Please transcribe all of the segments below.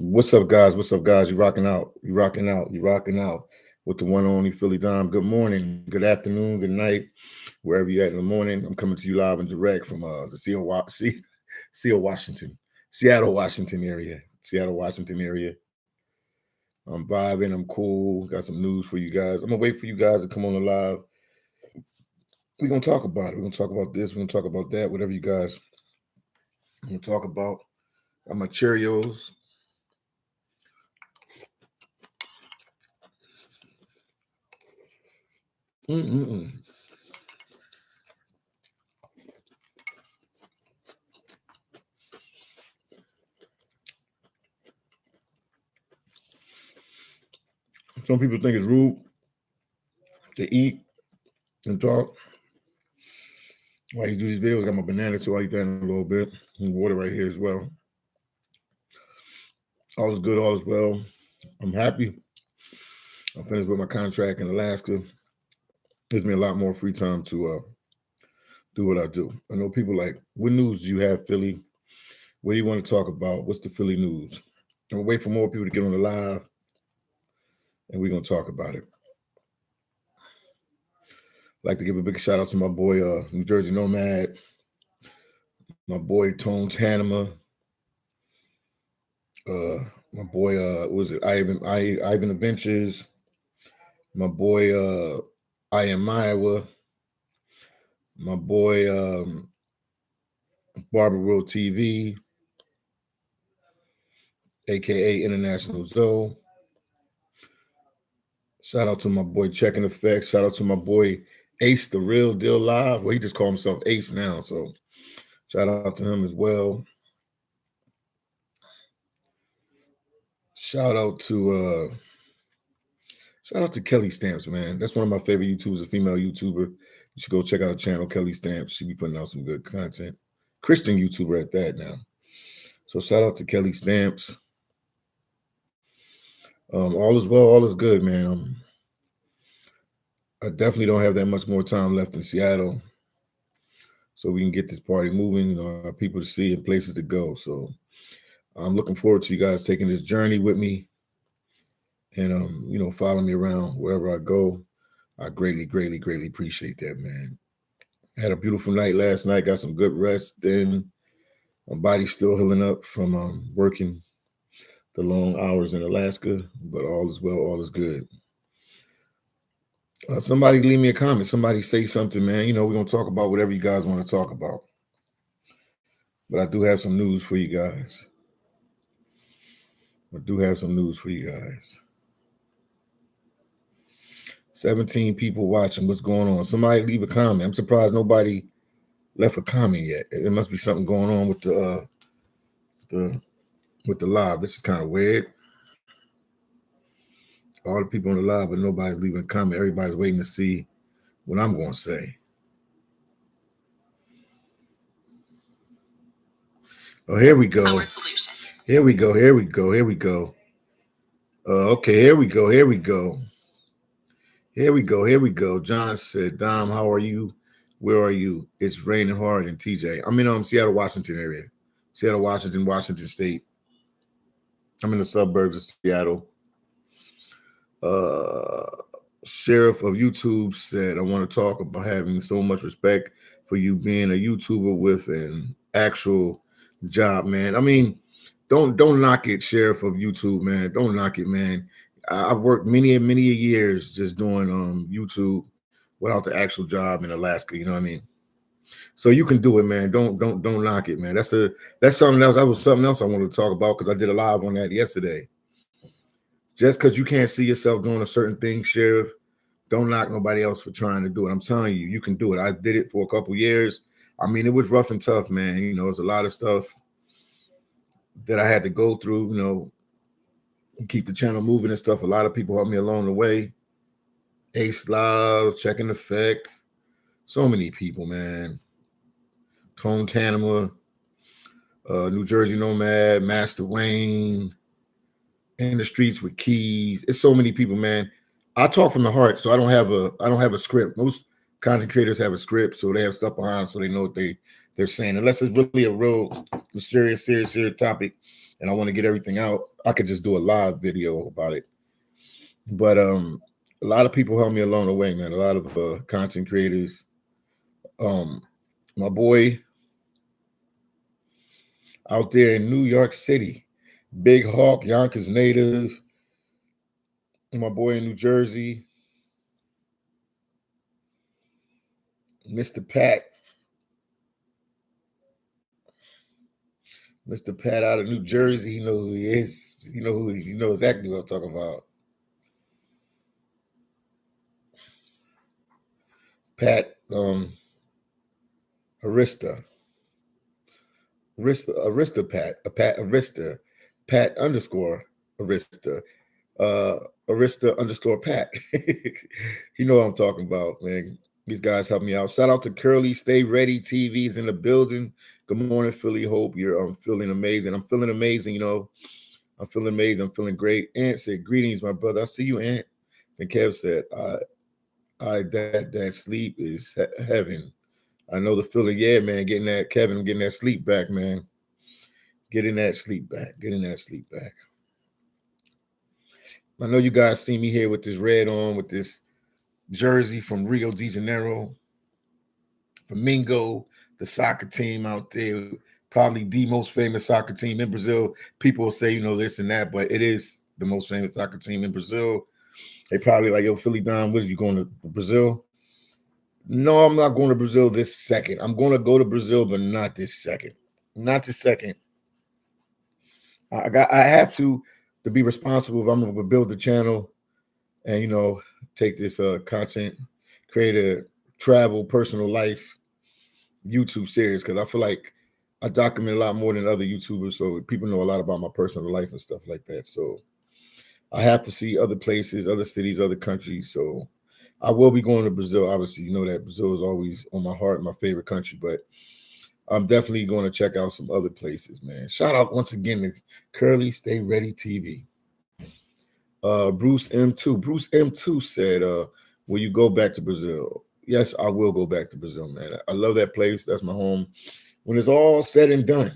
What's up, guys? What's up, guys? You rocking out. You rocking out. You rocking out with the one and only Philly Dom. Good morning, good afternoon, good night, wherever you're at in the morning. I'm coming to you live and direct from the Seattle, Washington, Seattle, Washington area. I'm vibing. I'm cool. Got some news for you guys. I'm gonna wait for you guys to come on the live. We're gonna talk about it. We're gonna talk about this. We're gonna talk about that. Whatever you guys want to talk about. Got my Cheerios. Mm-mm-mm. Some people think it's rude to eat and talk while you do these videos. Got my banana too. I'll eat that in a little bit. And water right here as well. All is good. All is well. I'm happy. I'm finished with my contract in Alaska. Gives me a lot more free time to do what I do. I know people like, what news do you have, Philly? What do you want to talk about? What's the Philly news? I'm gonna wait for more people to get on the live, and we're gonna talk about it. I'd like to give a big shout out to my boy, New Jersey Nomad, my boy Tone Tanema, my boy, was it Ivan Adventures, my boy, I Am Iowa, my boy, Barber World TV, aka International Zoe. Shout out to my boy Checking Effects. Shout out to my boy Ace, the real deal live. Well, he just called himself Ace now, so shout out to him as well. Shout out to Kelly Stamps, man. That's one of my favorite YouTubers, a female YouTuber. You should go check out her channel, Kelly Stamps. She be putting out some good content. Christian YouTuber at that now. So shout out to Kelly Stamps. All is well, all is good, man. I definitely don't have that much more time left in Seattle, so we can get this party moving. People to see and places to go. So I'm looking forward to you guys taking this journey with me, and follow me around wherever I go. I greatly, greatly, greatly appreciate that, man. Had a beautiful night last night. Got some good rest. Then my body's still healing up from working the long hours in Alaska, but all is well, all is good. Somebody leave me a comment. Somebody say something, man. We're going to talk about whatever you guys want to talk about. But I do have some news for you guys. 17 people watching. What's going on? Somebody leave a comment. I'm surprised nobody left a comment yet. There must be something going on with the live. This is kind of weird. All the people on the live, but nobody's leaving a comment. Everybody's waiting to see what I'm going to say. Oh, here we go. Here we go. Okay, here we go. John said, Dom, how are you? Where are you? It's raining hard in TJ. I'm in Seattle, Washington area. Seattle, Washington State. I'm in the suburbs of Seattle. Sheriff of YouTube said, I want to talk about having so much respect for you being a YouTuber with an actual job, man. I mean, don't knock it, Sheriff of YouTube, man. Don't knock it, man. I've worked many years just doing YouTube without the actual job in Alaska. You know what I mean? So you can do it, man. Don't knock it, man. That's something else. That was something else I wanted to talk about because I did a live on that yesterday. Just because you can't see yourself doing a certain thing, Sheriff, don't knock nobody else for trying to do it. I'm telling you, you can do it. I did it for a couple years. I mean, it was rough and tough, man. There's a lot of stuff that I had to go through, keep the channel moving and stuff. A lot of people helped me along the way. Ace Live, Checking Effect, so many people, man. Tone Tanema, New Jersey Nomad, Master Wayne, In the Streets with Keys. It's so many people, man. I talk from the heart, so I don't have a script. Most content creators have a script, so they have stuff behind, so they know what they're saying. Unless it's really a real serious topic, and I want to get everything out, I could just do a live video about it. But a lot of people helped me along the way, man. A lot of content creators. Um, my boy out there in New York City, Big Hawk, Yonkers native. My boy in New Jersey, Mr. Pat, Mr. Pat out of New Jersey. He know who he is. He knows exactly what I'm talking about. Pat Arista. Pat underscore Arista. Uh Arista underscore Pat. You know what I'm talking about, man. These guys help me out. Shout out to Curly. Stay Ready TV's in the building. Good morning, Philly. Hope you're feeling amazing. I'm feeling amazing, I'm feeling amazing. I'm feeling great. Ant said, greetings, my brother. I see you, Ant. And Kev said, that sleep is heaven. I know the feeling. Yeah, man, getting that, Kevin, getting that sleep back, man. Getting that sleep back. Getting that sleep back. I know you guys see me here with this red on, with this jersey from Rio de Janeiro. Flamengo, the soccer team out there, probably the most famous soccer team in Brazil. People will say, this and that, but it is the most famous soccer team in Brazil. They probably like, yo, Philly Don, what are you going to Brazil? No, I'm not going to Brazil this second. I'm going to go to Brazil, but not this second. Not this second. I have to be responsible if I'm going to build the channel and take this content, create a travel, personal life YouTube series, because I feel like I document a lot more than other YouTubers, so people know a lot about my personal life and stuff like that. So I have to see other places, other cities, other countries. So I will be going to Brazil. Obviously, you know that Brazil is always on my heart, my favorite country, but I'm definitely going to check out some other places, man. Shout out once again to Curly Stay Ready TV. Bruce M2. Bruce M2 said, will you go back to Brazil? Yes, I will go back to Brazil, man. I love that place. That's my home. When it's all said and done,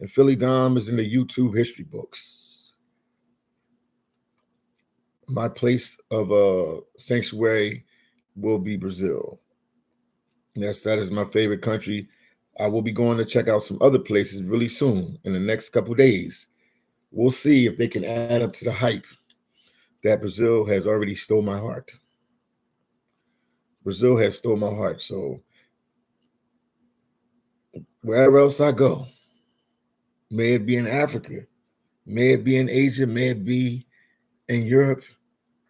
and Philly Dom is in the YouTube history books, my place of sanctuary will be Brazil. Yes, that is my favorite country. I will be going to check out some other places really soon in the next couple of days. We'll see if they can add up to the hype that Brazil has already stole my heart. Brazil has stole my heart. So wherever else I go, may it be in Africa, may it be in Asia, may it be in Europe,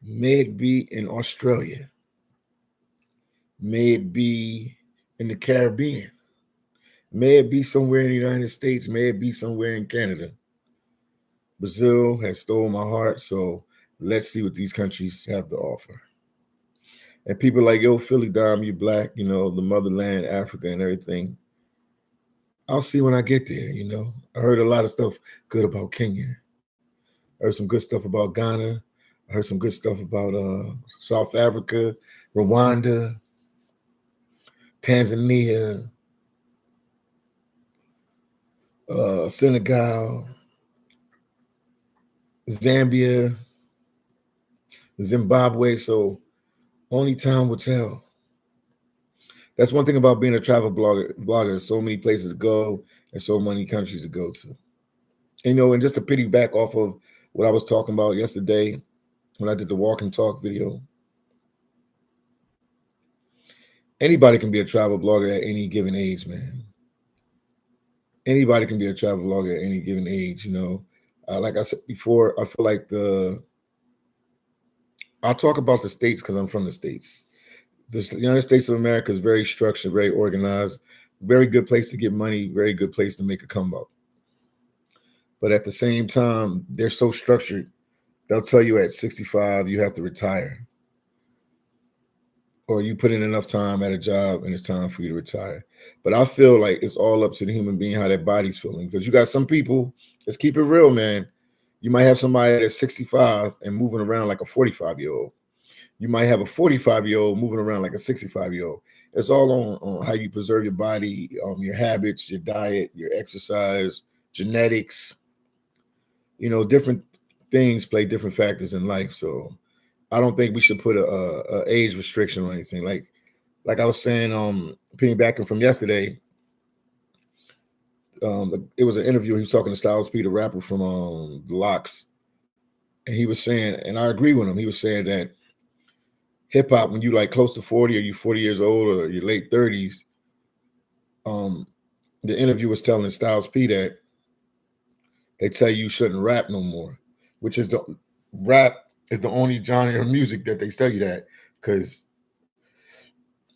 may it be in Australia, may it be in the Caribbean, may it be somewhere in the United States, may it be somewhere in Canada. Brazil has stolen my heart, so let's see what these countries have to offer. And people like, yo, Philly Dom, you black, the motherland, Africa and everything. I'll see when I get there, I heard a lot of stuff good about Kenya. I heard some good stuff about Ghana. I heard some good stuff about South Africa, Rwanda, Tanzania, Senegal, Zambia, Zimbabwe. So only time will tell. That's one thing about being a travel blogger. So many places to go and so many countries to go to. And just to piggyback off of what I was talking about yesterday when I did the walk and talk video, anybody can be a travel blogger at any given age, man. Anybody can be a travel blogger at any given age, Like I said before, I feel like I'll talk about the States because I'm from the States. The United States of America is very structured, very organized, very good place to get money, very good place to make a come up. But at the same time, they're so structured, they'll tell you at 65, you have to retire. Or you put in enough time at a job and it's time for you to retire. But I feel like it's all up to the human being how their body's feeling. Because you got some people, let's keep it real, man. You might have somebody that's 65 and moving around like a 45-year-old. You might have a 45-year-old moving around like a 65-year-old. It's all on how you preserve your body, your habits, your diet, your exercise, genetics. different things play different factors in life. So I don't think we should put a age restriction or anything. Like I was saying, piggybacking from yesterday, it was an interview. He was talking to Styles P, the rapper from the Locks, and he was saying, and I agree with him. He was saying that hip hop, when you like close to 40 or you 40 years old or your late 30s, um, the interview was telling Styles P that they tell you shouldn't rap no more, which is the rap is the only genre of music that they tell you that, because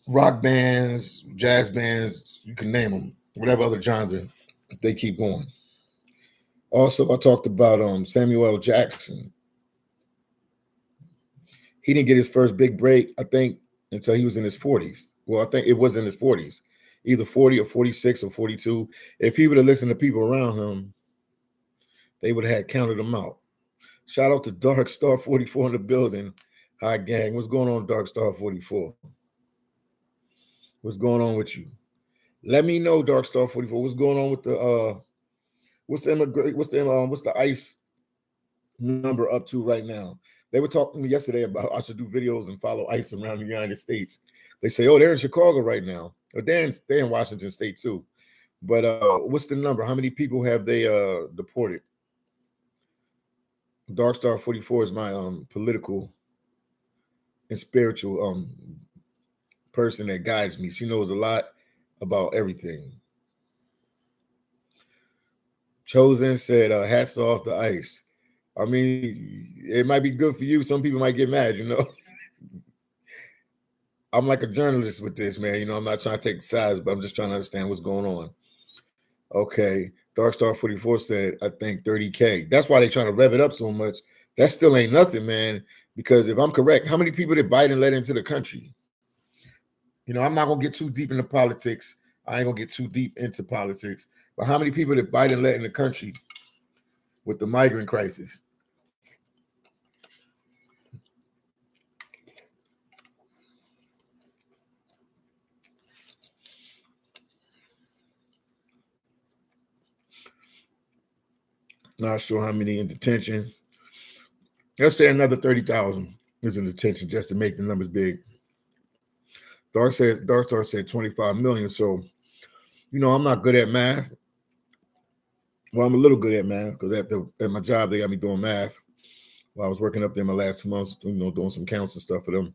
rock bands, jazz bands, you can name them, whatever other genre, they keep going. Also, I talked about Samuel L. Jackson. He didn't get his first big break, I think, until he was in his 40s. Well, I think it was in his 40s, either 40 or 46 or 42. If he would have listened to people around him, they would have had counted him out. Shout out to Dark Star 44 in the building. Hi, gang. What's going on, Dark Star 44? What's going on with you? Let me know, Dark Star 44. What's going on with the what's the ICE number up to right now? They were talking to me yesterday about I should do videos and follow ICE around the United States. They say, oh, they're in Chicago right now. Or they're in Washington State too. But what's the number? How many people have they deported? Dark Star 44 is my political and spiritual person that guides me. She knows a lot about everything. Chosen said, hats off to ICE. I mean, it might be good for you. Some people might get mad, I'm like a journalist with this, man. I'm not trying to take sides, but I'm just trying to understand what's going on. Okay. Dark Star 44 said, I think 30K. That's why they're trying to rev it up so much. That still ain't nothing, man. Because if I'm correct, how many people did Biden let into the country? I'm not going to get too deep into politics. I ain't going to get too deep into politics. But how many people did Biden let in the country with the migrant crisis? Not sure how many in detention. Let's say another 30,000 is in detention just to make the numbers big. Dark Star said 25 million. So, I'm not good at math. Well, I'm a little good at math because at my job, they got me doing math while I was working up there my last 2 months, doing some counts and stuff for them.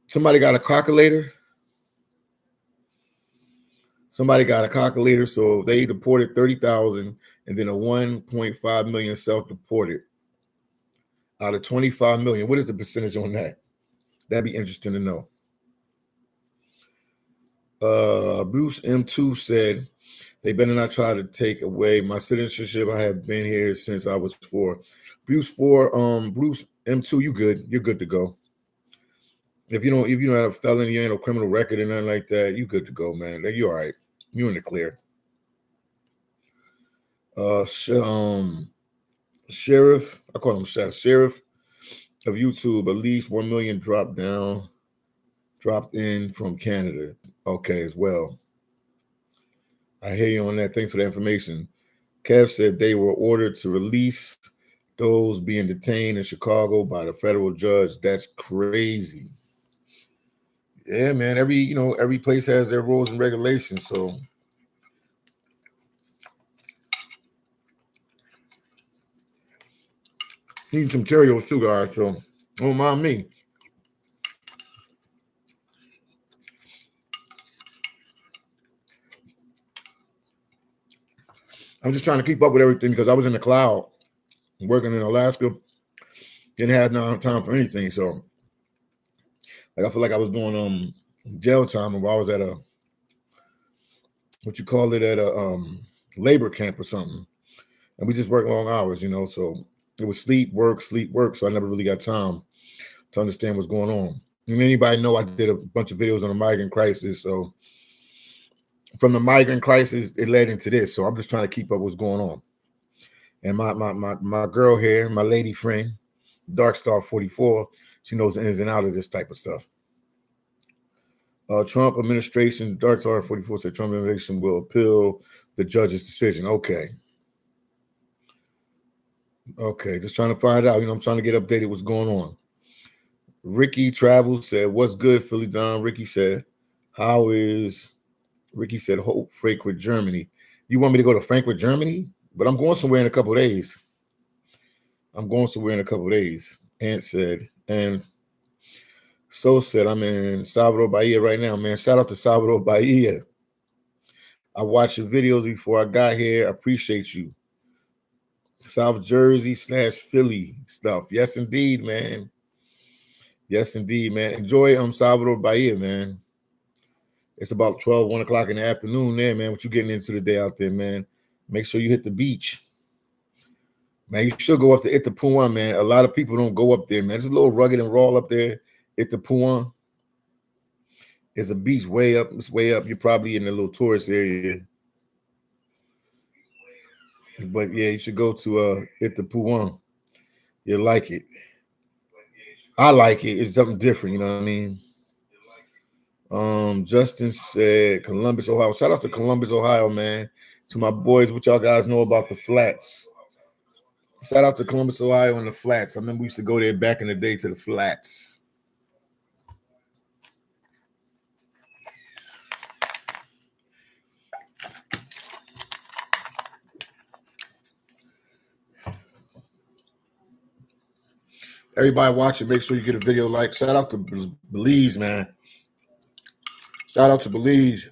Somebody got a calculator. So they deported 30,000 and then a 1.5 million self-deported out of 25 million. What is the percentage on that? That'd be interesting to know. Bruce M2 said, they better not try to take away my citizenship. I have been here since I was 4. Bruce M2, you good. You're good to go. If you don't have a felony, you ain't no criminal record or nothing like that, you good to go, man. You all right. You in the clear. Sheriff, I call him Chef. Sheriff of YouTube, at least 1 million dropped in from Canada. Okay, as well. I hear you on that. Thanks for the information. Kev said they were ordered to release those being detained in Chicago by the federal judge. That's crazy. Yeah, man. Every place has their rules and regulations. So need some Cheerios too, guys. So don't mind me. I'm just trying to keep up with everything because I was in the cloud working in Alaska. Didn't have no time for anything. So I feel like I was doing jail time while I was at a labor camp or something. And we just worked long hours, so it was sleep, work. So I never really got time to understand what's going on. And anybody know I did a bunch of videos on the migrant crisis. So from the migrant crisis, it led into this. So I'm just trying to keep up what's going on. And my girl here, my lady friend, Dark Star 44, she knows the ins and out of this type of stuff. Trump administration, Dark Star 44 said Trump administration will appeal the judge's decision. Okay. Okay, just trying to find out. I'm trying to get updated what's going on. Ricky Travels said, "What's good, Philly Don?" Ricky said, "How is?" Ricky said, "Hope Frankfurt, Germany." You want me to go to Frankfurt, Germany? But I'm going somewhere in a couple of days. I'm going somewhere in a couple of days. Ant said, and So said, "I'm in Salvador Bahia right now, man. Shout out to Salvador Bahia. I watched your videos before I got here. I appreciate you. South Jersey / Philly stuff. Yes, indeed, man. Yes, indeed, man. Enjoy Salvador Bahia, man. It's about 12, 1 o'clock in the afternoon there, man. What you getting into the day out there, man? Make sure you hit the beach. Man, you should go up to Itapuan, man. A lot of people don't go up there, man. It's a little rugged and raw up there. Itapuan is a beach way up. It's way up. You're probably in a little tourist area. But yeah, you should go to Itapuan. You'll like it. I like it. It's something different, you know what I mean? Justin said Columbus, Ohio. Shout out to Columbus, Ohio, man. To my boys, what y'all guys know about the flats. Shout out to Columbus, Ohio, and the flats. I remember we used to go there back in the day to the flats. Everybody watching, make sure you get a video like. Shout out to Belize, man. Shout out to Belize.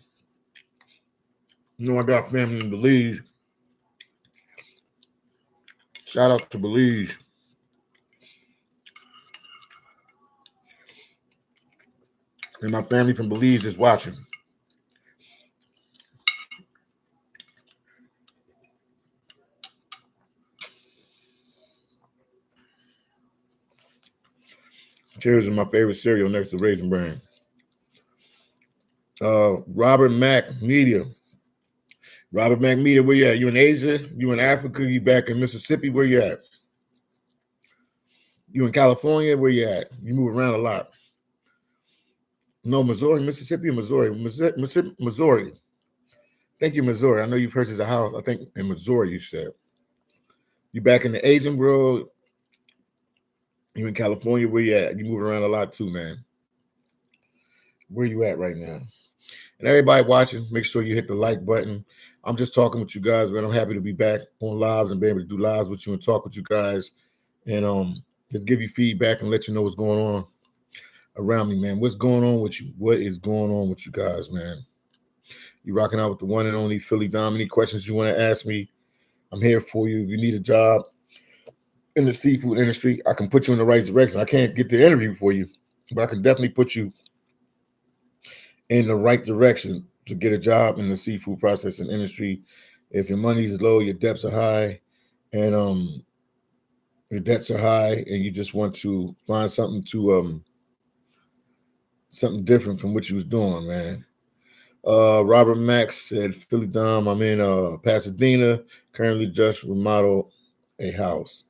I got family in Belize. Shout out to Belize. And my family from Belize is watching. Cheers is my favorite cereal next to Raisin Bran. Robert Mack Media. Robert Mack Media, where you at? You in Asia? You in Africa? You back in Mississippi? Where you at? You in California? Where you at? You move around a lot. No, Missouri, Mississippi, or Missouri? Missouri. Thank you, Missouri. I know you purchased a house, I think, in Missouri, you said. You back in the Asian world? You in California? Where you at? You move around a lot too, man. Where you at right now? And everybody watching, make sure you hit the like button. I'm just talking with you guys, man. I'm happy to be back on lives and be able to do lives with you and talk with you guys and just give you feedback and let you know what's going on around me, man. What's going on with you? What is going on with you guys, man? You rocking out with the one and only Philly Dom. Any questions you want to ask me, I'm here for you. If you need a job in the seafood industry, I can put you in the right direction. I can't get the interview for you, but I can definitely put you in the right direction to get a job in the seafood processing industry. If your money is low, your debts are high, and your debts are high, and you just want to find something to something different from what you was doing, man. Robert Max said, Philly Dom, I'm in Pasadena, currently just remodel a house.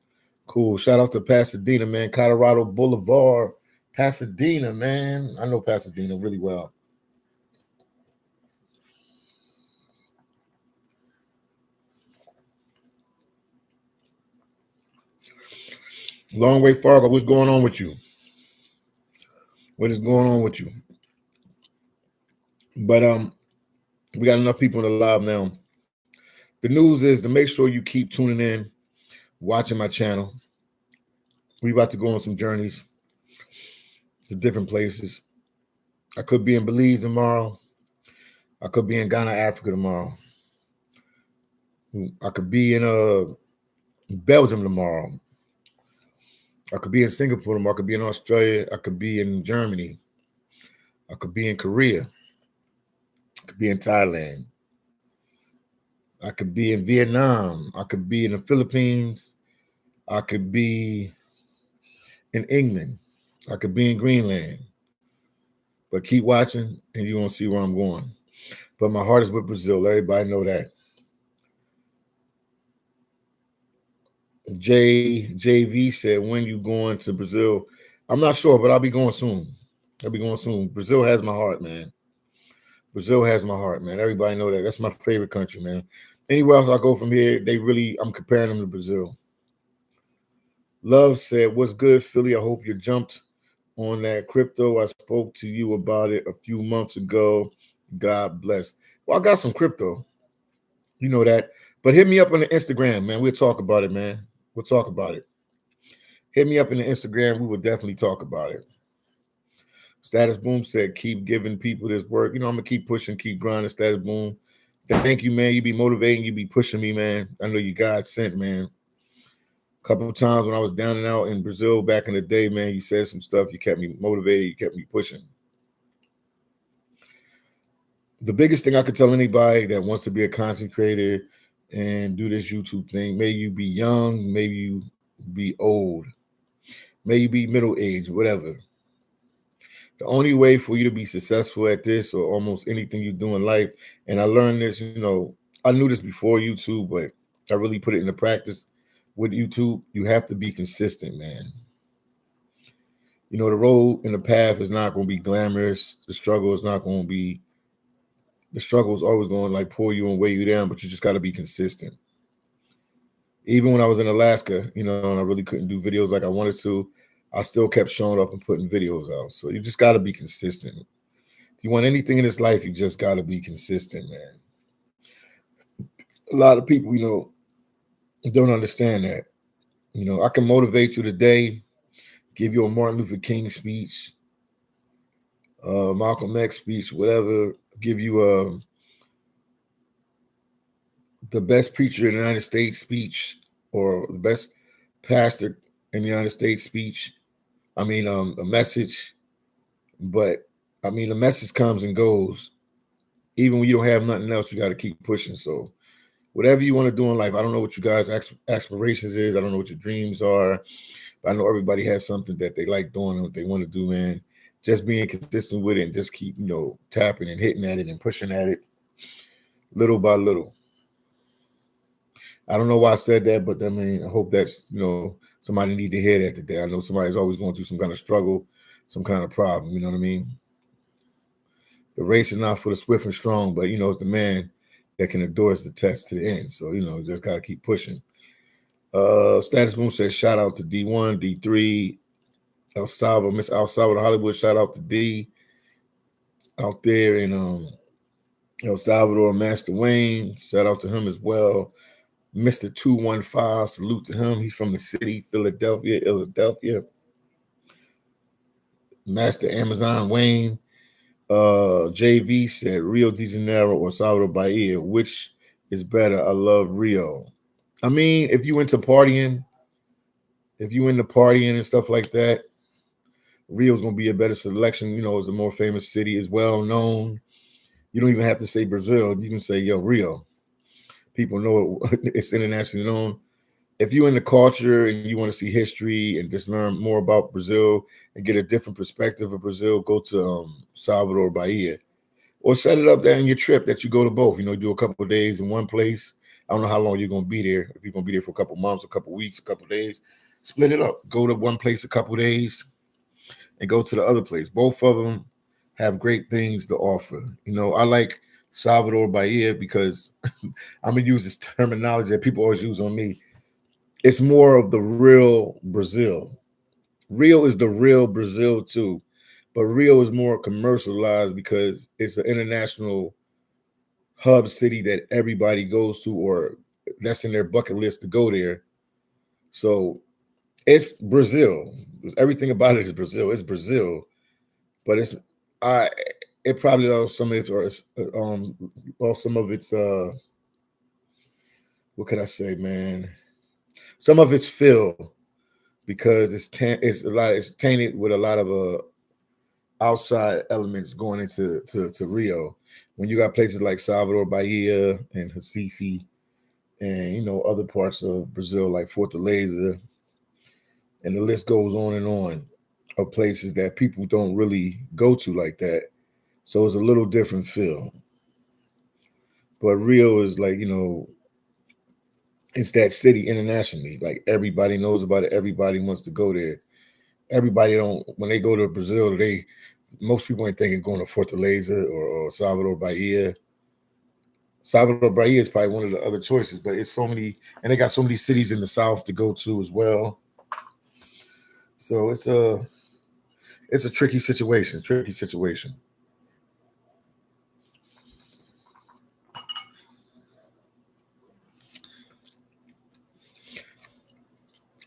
Cool. Shout out to Pasadena, man. Colorado Boulevard, Pasadena, man. I know Pasadena really well. Long way Fargo, what's going on with you? What is going on with you? But we got enough people in the live now. The news is to make sure you keep tuning in, watching my channel. We about to go on some journeys to different places. I could be in Belize tomorrow. I could be in Ghana, Africa tomorrow. I could be in Belgium tomorrow. I could be in Singapore tomorrow. I could be in Australia. I could be in Germany. I could be in Korea. I could be in Thailand. I could be in Vietnam. I could be in the Philippines. I could be in England. I could be in Greenland. But keep watching and you won't see where I'm going. But my heart is with Brazil. Everybody know that. JV said, when you going to Brazil? I'm not sure, but I'll be going soon. Brazil has my heart, man. Brazil has my heart, man. Everybody know that. That's my favorite country, man. Anywhere else I go from here, I'm comparing them to Brazil. Love said, "What's good, Philly? I hope you jumped on that crypto. I spoke to you about it a few months ago. God bless." Well, I got some crypto. You know that. But hit me up on the Instagram, man. We'll talk about it, man. We'll talk about it. Hit me up in the Instagram. We will definitely talk about it. Status Boom said, keep giving people this work. I'm gonna keep pushing, keep grinding. Status Boom. Thank you, man. You be motivating, you be pushing me, man. I know you God sent, man. A couple of times when I was down and out in Brazil back in the day, man, you said some stuff. You kept me motivated. You kept me pushing. The biggest thing I could tell anybody that wants to be a content creator and do this YouTube thing, may you be young, maybe you be old, may you be middle aged, whatever. The only way for you to be successful at this or almost anything you do in life, and I learned this, I knew this before YouTube, but I really put it into practice with YouTube. You have to be consistent, man. The road and the path is not going to be glamorous. The struggle is not going to be, the struggle is always going to like pull you and weigh you down, but you just got to be consistent. Even when I was in Alaska, and I really couldn't do videos like I wanted to, I still kept showing up and putting videos out. So you just got to be consistent. If you want anything in this life, you just got to be consistent, man. A lot of people, don't understand that. I can motivate you today, give you a Martin Luther King speech, Malcolm X speech, whatever, give you the best preacher in the United States speech or the best pastor in the United States speech. A message, but the message comes and goes. Even when you don't have nothing else, you got to keep pushing. So whatever you want to do in life, I don't know what you guys' aspirations is. I don't know what your dreams are. But I know everybody has something that they like doing and what they want to do, man. Just being consistent with it and just keep, tapping and hitting at it and pushing at it little by little. I don't know why I said that, but I hope that's, somebody need to hear that today. I know somebody's always going through some kind of struggle, some kind of problem, you know what I mean? The race is not for the swift and strong, but, it's the man that can endure the test to the end. So, just got to keep pushing. Status Boom says, shout out to D1, D3, El Salvador, Miss El Salvador Hollywood. Shout out to D out there in El Salvador, Master Wayne. Shout out to him as well. Mr. 215, salute to him. He's from the city, Philadelphia. Master Amazon Wayne. JV said Rio de Janeiro or Salvador Bahia. Which is better? I love Rio. If you into partying, and stuff like that, Rio's gonna be a better selection. It's a more famous city, is well known. You don't even have to say Brazil. You can say, yo, Rio. People know it. It's internationally known. If you're in the culture and you want to see history and just learn more about Brazil and get a different perspective of Brazil, go to Salvador Bahia. Or set it up there in your trip that you go to both. Do a couple of days in one place. I don't know how long you're going to be there. If you're going to be there for a couple of months, a couple of weeks, a couple of days, split it up. Go to one place a couple of days and go to the other place. Both of them have great things to offer. I like Salvador Bahia because I'm going to use this terminology that people always use on me. It's more of the real Brazil. Rio is the real Brazil too, but Rio is more commercialized because it's an international hub city that everybody goes to, or that's in their bucket list to go there. So it's Brazil. Everything about it is Brazil. It's Brazil, but it probably lost some of its lost some of its what could I say, man? Some of its feel because it's tainted with a lot of outside elements going into to Rio. When you got places like Salvador Bahia and Recife and other parts of Brazil like Fortaleza, and the list goes on of places that people don't really go to like that. So it's a little different feel. But Rio is like, it's that city internationally. Like everybody knows about it. Everybody wants to go there. Everybody don't, when they go to Brazil, most people ain't thinking going to Fortaleza or Salvador Bahia. Salvador Bahia is probably one of the other choices, but it's so many, and they got so many cities in the south to go to as well. So it's a tricky situation. Tricky situation.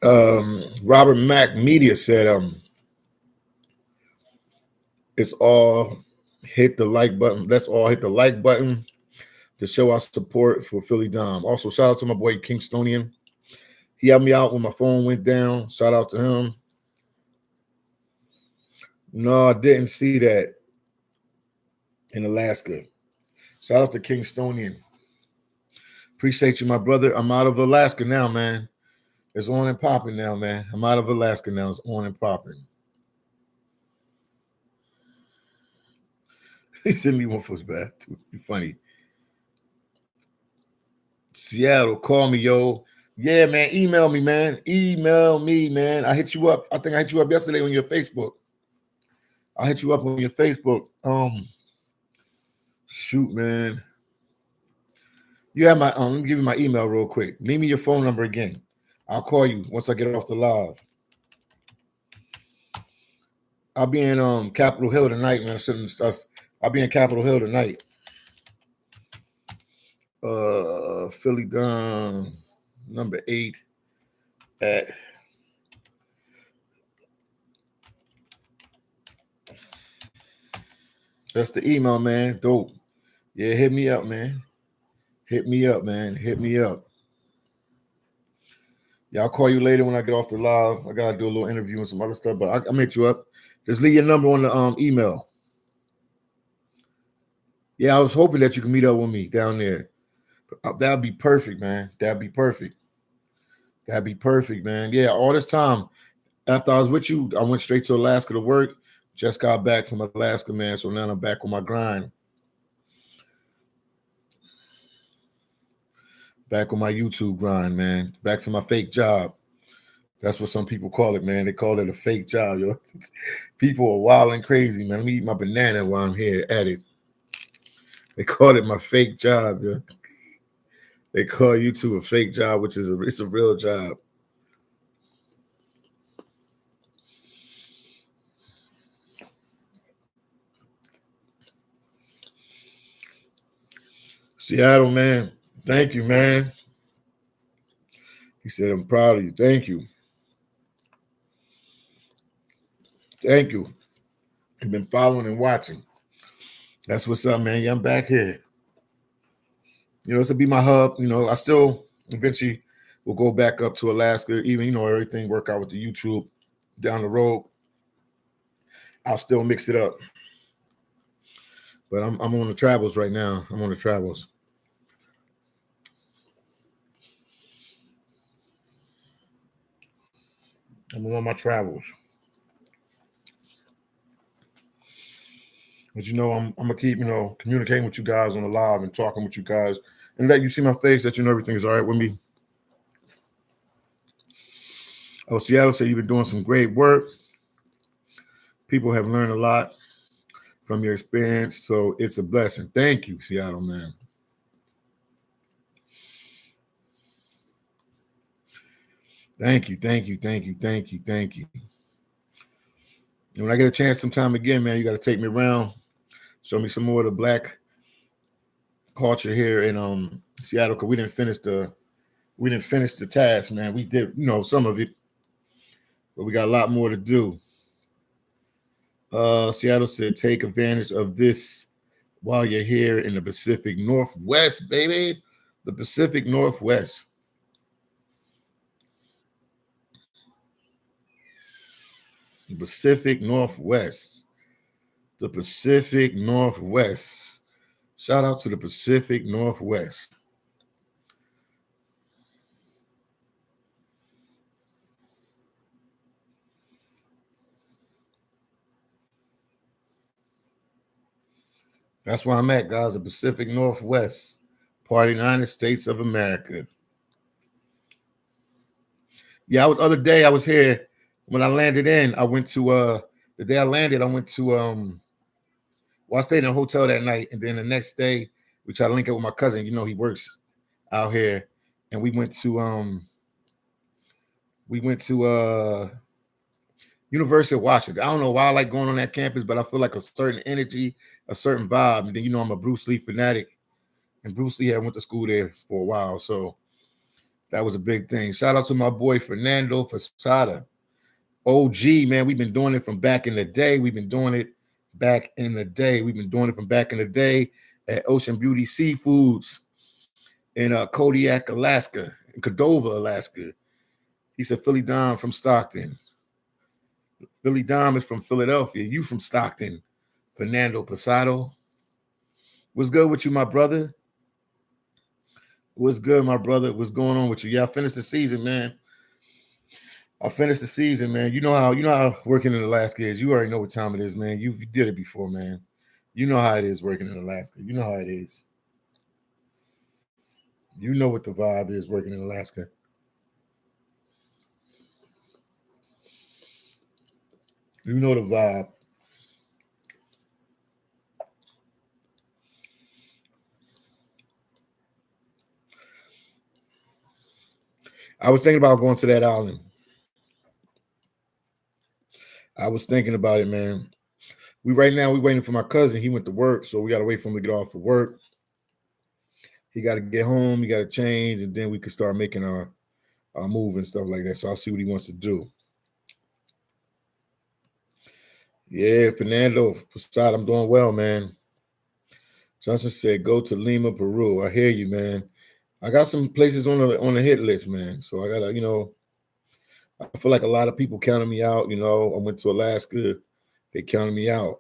Robert Mack Media said, it's all hit the like button. Let's all hit the like button to show our support for Philly Dom. Also, shout out to my boy Kingstonian. He helped me out when my phone went down. Shout out to him. No, I didn't see that in Alaska. Shout out to Kingstonian. Appreciate you, my brother. I'm out of Alaska now, man. It's on and popping now, man. I'm out of Alaska now. It's on and popping. He sent me one for his bath, too. You funny. Seattle, call me, yo. Yeah, man. Email me, man. Email me, man. I hit you up. I think I hit you up yesterday on your Facebook. I hit you up on your Facebook. Shoot, man. You have my let me give you my email real quick. Leave me your phone number again. I'll call you once I get off the live. I'll be in Capitol Hill tonight, man. I'll be in Capitol Hill tonight. Philly Dom number 8 at that's the email, man. Dope. Yeah, hit me up, man. Hit me up, man. Hit me up. Yeah, I'll call you later when I get off the live. I gotta do a little interview and some other stuff, but I'll hit you up. Just leave your number on the email. Yeah, I was hoping that you could meet up with me down there. That'd be perfect, man. That'd be perfect. That'd be perfect, man. Yeah, all this time after I was with you, I went straight to Alaska to work. Just got back from Alaska, man. So now I'm back on my grind. Back on my YouTube grind, man. Back to my fake job. That's what some people call it, man. They call it a fake job, yo. People are wild and crazy, man. Let me eat my banana while I'm here at it. They call it my fake job, yo. They call YouTube a fake job, which is it's a real job. Seattle, man. Thank you, man. He said, I'm proud of you. Thank you. Thank you. You've been following and watching. That's what's up, man. Yeah, I'm back here. You know, this will be my hub. You know, I still eventually will go back up to Alaska, even, you know, everything work out with the YouTube down the road. I'll still mix it up. But I'm on the travels right now. I'm on the travels. I'm on my travels. But you know, I'm gonna keep, you know, communicating with you guys on the live and talking with you guys and let you see my face that you know everything is all right with me. Oh, Seattle said you've been doing some great work. People have learned a lot from your experience, so it's a blessing. Thank you, Seattle, man. Thank you, thank you, thank you, thank you, thank you. And when I get a chance sometime again, man, you got to take me around, show me some more of the Black culture here in Seattle, because we didn't finish the task, man. We did, you know, some of it, but we got a lot more to do. Seattle said, take advantage of this while you're here in the Pacific Northwest, baby. The Pacific Northwest. The Pacific Northwest. The Pacific Northwest. Shout out to the Pacific Northwest. That's where I'm at, guys. The Pacific Northwest, part of the United States of America. Yeah, other day I was here when I landed in. I went to the day I landed. I went to well, I stayed in a hotel that night, and then the next day we tried to link up with my cousin. You know, he works out here, and we went to University of Washington. I don't know why I like going on that campus, but I feel like a certain energy, a certain vibe. And then I'm a Bruce Lee fanatic, and Bruce Lee had went to school there for a while, so that was a big thing. Shout out to my boy Fernando Fasada, OG man. We've been doing it from back in the day. We've been doing it back in the day. We've been doing it from back in the day at Ocean Beauty Seafoods in Kodiak, Alaska, in Cordova, Alaska. He said Philly Dom from Stockton. Philly Dom is from Philadelphia. You from Stockton. Fernando Pasado. What's good with you, my brother? What's good, my brother? What's going on with you? Yeah, I finished the season, man. I finished the season, man. You know how working in Alaska is. You already know what time it is, man. You did it before, man. You know how it is working in Alaska. You know how it is. You know what the vibe is working in Alaska. You know the vibe. I was thinking about going to that island. I was thinking about it, man. We waiting for my cousin. He went to work, so we gotta wait for him to get off for work. He got to get home. He got to change, and then we could start making our move and stuff like that. So I'll see what he wants to do. Yeah, Fernando Posada, I'm doing well, man. Johnson said, "Go to Lima, Peru." I hear you, man. I got some places on the hit list, man. So I gotta, I feel like a lot of people counted me out. I went to Alaska, they counted me out.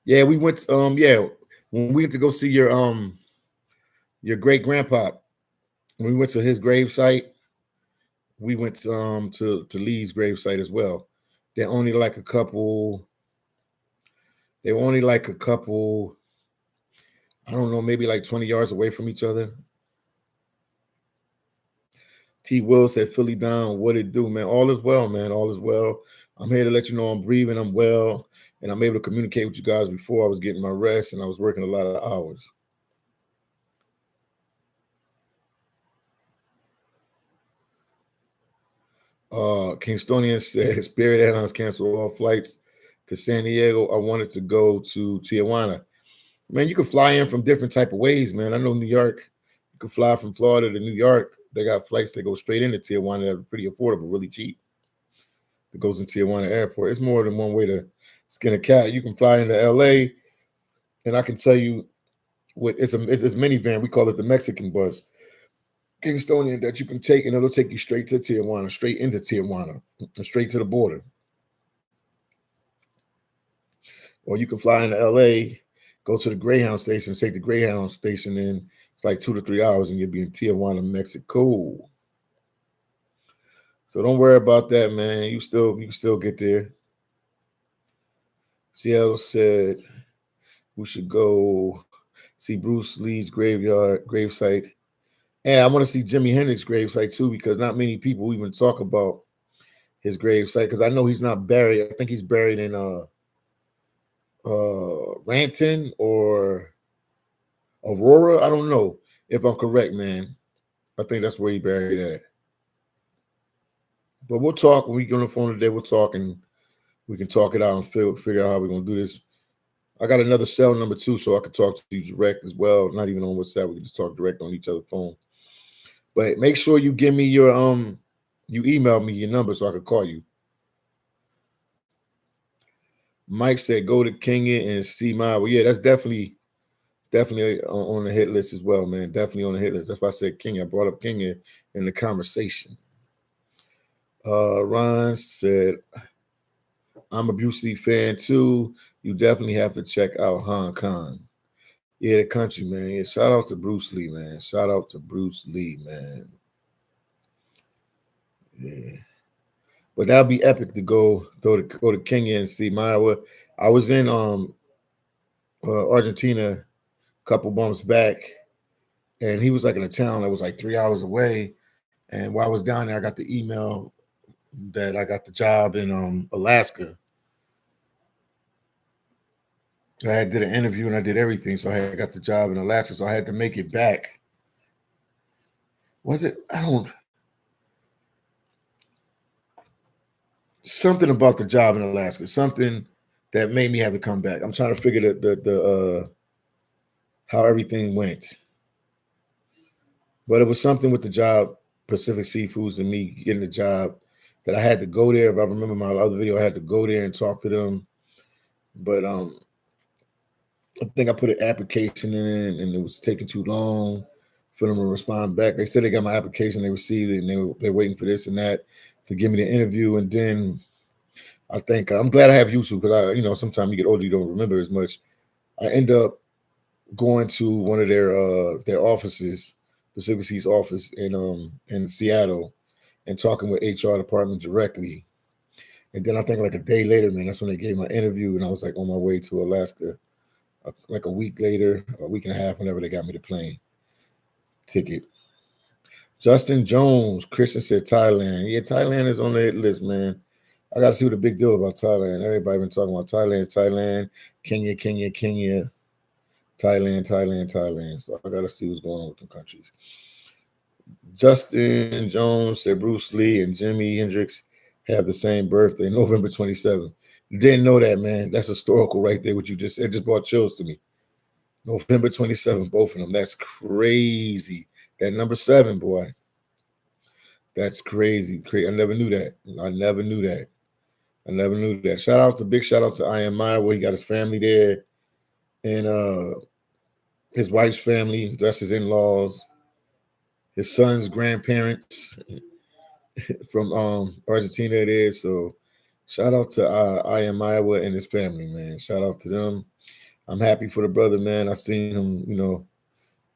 Yeah, we went. Yeah, when we went to go see your great grandpa, when we went to his grave site, we went to Lee's grave site as well. They're only like a couple. They were only like a couple. I don't know, maybe like 20 yards away from each other. T. Will said, Philly down. What it do, man? All is well, man. All is well. I'm here to let you know I'm breathing. I'm well. And I'm able to communicate with you guys before I was getting my rest and I was working a lot of hours. Kingstonian said Spirit Airlines canceled all flights to San Diego. I wanted to go to Tijuana. Man, you can fly in from different type of ways, man. I know New York, you can fly from Florida to New York. They got flights that go straight into Tijuana that are pretty affordable, really cheap. That goes into Tijuana Airport. It's more than one way to skin a cat. You can fly into LA, and I can tell you what it's a minivan. We call it the Mexican bus. Kingstonian that you can take, and it'll take you straight to Tijuana, straight into Tijuana, straight to the border. Or you can fly into LA, go to the Greyhound station, take the Greyhound station in. It's like 2 to 3 hours, and you'll be in Tijuana, Mexico. So don't worry about that, man. You can still get there. Seattle said we should go see Bruce Lee's gravesite. And I want to see Jimi Hendrix gravesite too, because not many people even talk about his gravesite. Because I know he's not buried. I think he's buried in Ranton or Aurora. I don't know if I'm correct, man. I think that's where he buried at. But we'll talk when we get on the phone today. We'll talk and we can talk it out and figure out how we're gonna do this. I got another cell number too, so I can talk to you direct as well. Not even on WhatsApp. We can just talk direct on each other's phone. But make sure you give me you email me your number so I can call you. Mike said go to Kenya and see my. Well, yeah, that's definitely on the hit list as well, man. Definitely on the hit list. That's why I said Kenya. I brought up Kenya in the conversation. Ron said, I'm a Bruce Lee fan too. You definitely have to check out Hong Kong. Yeah, the country, man. Yeah, shout out to Bruce Lee, man. Shout out to Bruce Lee, man. Yeah. But that'd be epic to go to Kenya and see Maya. I was in Argentina a couple months back, and he was like in a town that was like 3 hours away. And while I was down there, I got the email that I got the job in Alaska. I did an interview and I did everything, so I got the job in Alaska. So I had to make it back. Was it? I don't. something about the job in Alaska, something that made me have to come back. I'm trying to figure the how everything went, but it was something with the job, Pacific Seafoods, and me getting the job that I had to go there. If I remember my other video, I had to go there and talk to them. But I think I put an application in, and it was taking too long for them to respond back. They said they got my application, they received it, and they're waiting for this and that to give me the interview. And then I think I'm glad I have YouTube because sometimes you get older, you don't remember as much. I end up going to one of their offices, Pacific Sea's office in Seattle, and talking with HR department directly. And then I think like a day later, man, that's when they gave my interview, and I was like on my way to Alaska. Like a week later, a week and a half, whenever they got me the plane ticket. Justin Jones, Christian said Thailand. Yeah, Thailand is on the hit list, man. I got to see what the big deal about Thailand. Everybody been talking about Thailand, Kenya, Thailand. So I got to see what's going on with them countries. Justin Jones said Bruce Lee and Jimi Hendrix have the same birthday, November 27th. Didn't know that, man. That's historical right there, what you just said. It just brought chills to me. November 27th, both of them. That's crazy. That number 7, boy. That's crazy. I never knew that. I never knew that. Big shout out to I Am Maya, where he got his family there. And his wife's family, that's his in-laws, his son's grandparents from Argentina it is. So shout out to I Am Iowa and his family, man. Shout out to them. I'm happy for the brother, man. I seen him,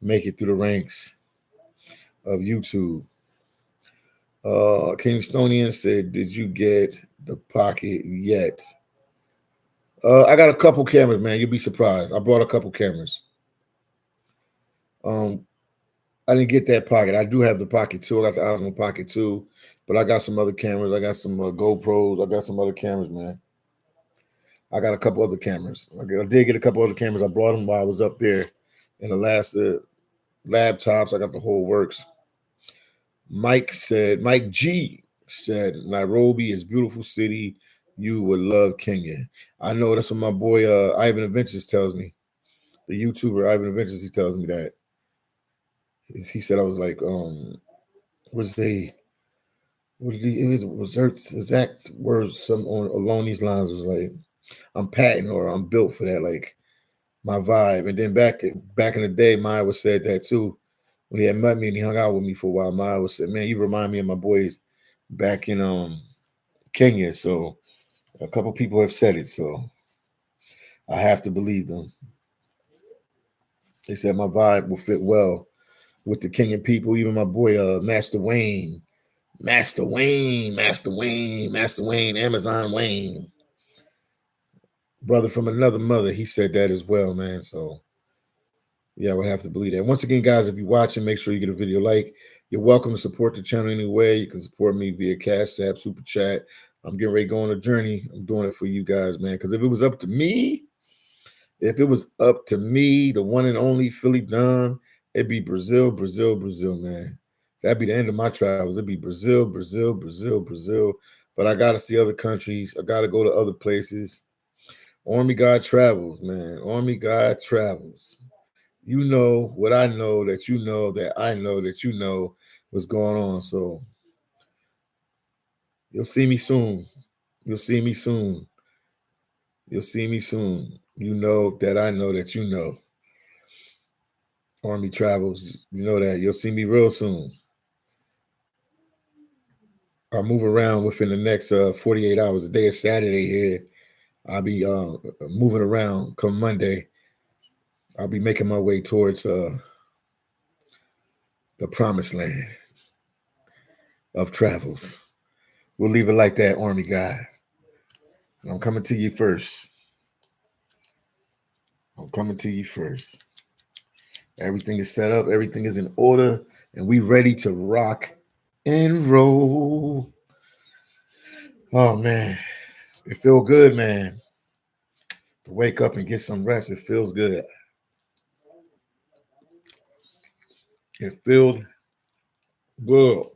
make it through the ranks of YouTube. Kingstonian said, "Did you get the pocket yet?" I got a couple cameras, man. You'll be surprised. I brought a couple cameras. I didn't get that pocket. I do have the pocket 2. I got the Osmo Pocket 2, but I got some other cameras. I got some GoPros. I got some other cameras, man. I got a couple other cameras. I did get a couple other cameras. I brought them while I was up there in the last laptops. I got the whole works. Mike G said, Nairobi is beautiful city. You would love Kenya. I know that's what my boy Ivan Adventures tells me. The YouTuber Ivan Adventures, he tells me that. He said I was like, was they what did he it was exact words some on along these lines was like, I'm patent or I'm built for that, like my vibe. And then back in the day, Maya was said that too. When he had met me and he hung out with me for a while, Maya was said, "Man, you remind me of my boys back in Kenya." So a couple people have said it, so I have to believe them. They said my vibe will fit well with the Kenyan people. Even my boy Master Wayne, Amazon Wayne, brother from another mother, he said that as well, man. So yeah, I would have to believe that. Once again, guys, if you're watching, make sure you get a video like. You're welcome to support the channel anyway. You can support me via Cash App, Super Chat. I'm getting ready to go on a journey. I'm doing it for you guys, man. Because if it was up to me, the one and only Philly Don, it'd be Brazil, man. That'd be the end of my travels. It'd be Brazil. But I got to see other countries. I got to go to other places. Army God travels, man. Army God travels. You know what I know that you know that I know that you know what's going on. So you'll see me soon. You'll see me soon. You'll see me soon. You know that I know that you know. Army travels. You know that. You'll see me real soon. I'll move around within the next 48 hours. The day is Saturday here. I'll be moving around come Monday. I'll be making my way towards the promised land of travels. We'll leave it like that, Army guy. I'm coming to you first. Everything is set up. Everything is in order. And we ready to rock and roll. Oh, man. It feels good, man. To wake up and get some rest. It feels good. It feels good.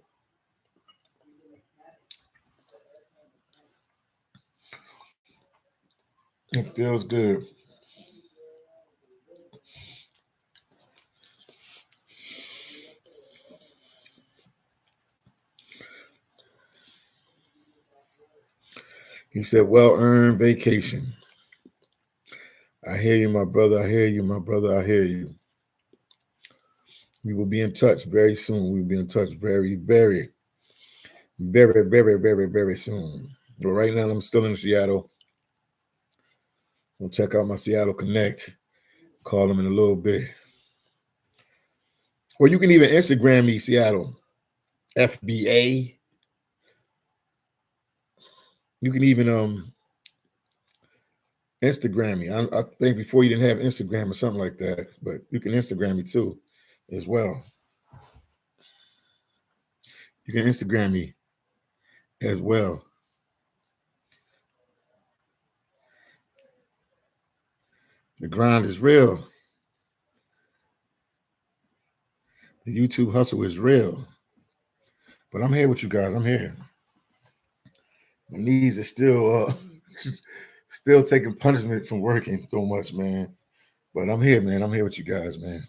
It feels good. He said, well earned vacation. I hear you, my brother. I hear you, my brother. I hear you. We will be in touch very soon. We'll be in touch very, very, very, very, very, very soon. But right now, I'm still in Seattle. We'll check out my Seattle Connect. Call them in a little bit. Or you can even Instagram me, Seattle FBA. You can even Instagram me. I think before you didn't have Instagram or something like that, but you can Instagram me too, as well. You can Instagram me as well. The grind is real. The YouTube hustle is real. But I'm here with you guys. I'm here. My knees are still still taking punishment from working so much, man. But I'm here, man. I'm here with you guys, man.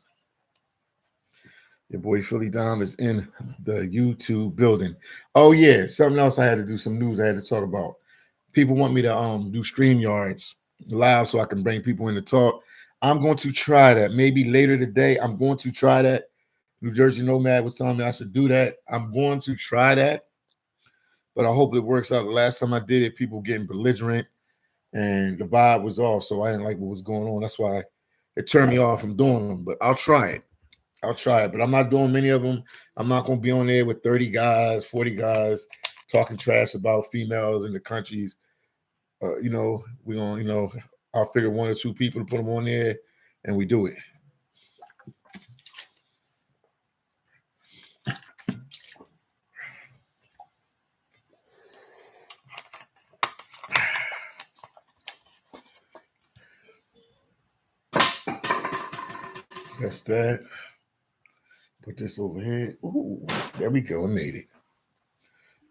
Your boy Philly Dom is in the YouTube building. Oh yeah, something else I had to do, some news I had to talk about. People want me to do StreamYards live so I can bring people in to talk. I'm going to try that. Maybe later today, I'm going to try that. New Jersey Nomad was telling me I should do that. I'm going to try that, but I hope it works out. The last time I did it, people getting belligerent and the vibe was off, so I didn't like what was going on. That's why it turned me off from doing them, but I'll try it. I'll try it, but I'm not doing many of them. I'm not going to be on there with 30 guys, 40 guys talking trash about females in the countries. We're going to, I'll figure one or two people to put them on there and we do it. That's that. Put this over here. Ooh, there we go. I made it.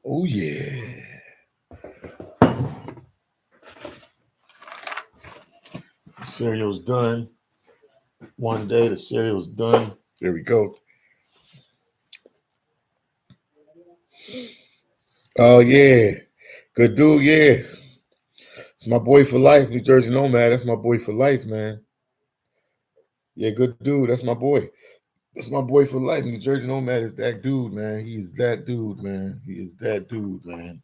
Oh, yeah. The cereal's done. One day the cereal's done. There we go. Oh, yeah. Good dude, yeah. It's my boy for life, New Jersey Nomad. That's my boy for life, man. Yeah, good dude. That's my boy. That's my boy for life. New Jersey Nomad is that dude, man. He is that dude, man. He is that dude, man.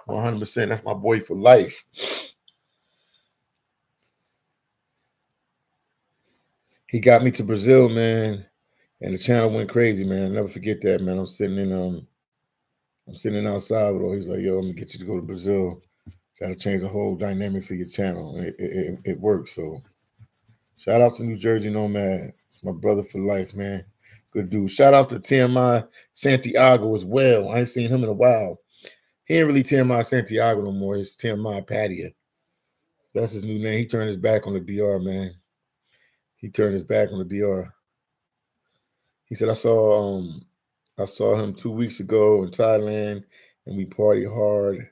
100%. That's my boy for life. He got me to Brazil, man, and the channel went crazy, man. I'll never forget that, man. I'm sitting in El Salvador. He's like, yo, I'm gonna get you to go to Brazil. Gotta change the whole dynamics of your channel. It works. So shout out to New Jersey Nomad. It's my brother for life, man. Good dude. Shout out to TMI Santiago as well. I ain't seen him in a while. He ain't really TMI Santiago no more. It's TMI Patia. That's his new name. He turned his back on the DR, man. He turned his back on the DR. He said, I saw him 2 weeks ago in Thailand and we party hard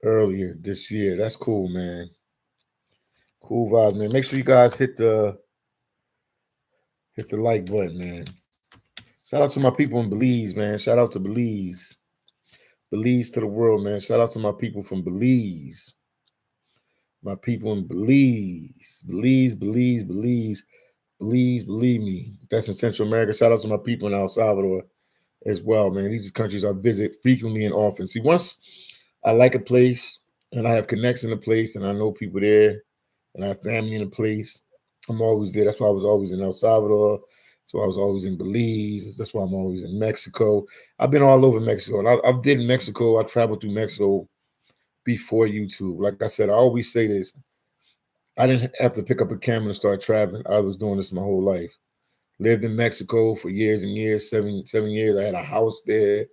earlier this year. That's cool, man. Cool vibes, man. Make sure you guys hit the like button, man. Shout out to my people in Belize, man. Shout out to Belize. Belize to the world, man. Shout out to my people from Belize. My people in Belize. Belize, believe me. That's in Central America. Shout out to my people in El Salvador as well, man. These are countries I visit frequently and often. See, once I like a place and I have connects in the place and I know people there and I have family in the place, I'm always there. That's why I was always in El Salvador. That's why I was always in Belize. That's why I'm always in Mexico. I've been all over Mexico. And I did Mexico. I traveled through Mexico before YouTube. Like I said, I always say this. I didn't have to pick up a camera and start traveling. I was doing this my whole life. Lived in Mexico for years and years, seven years. I had a house there.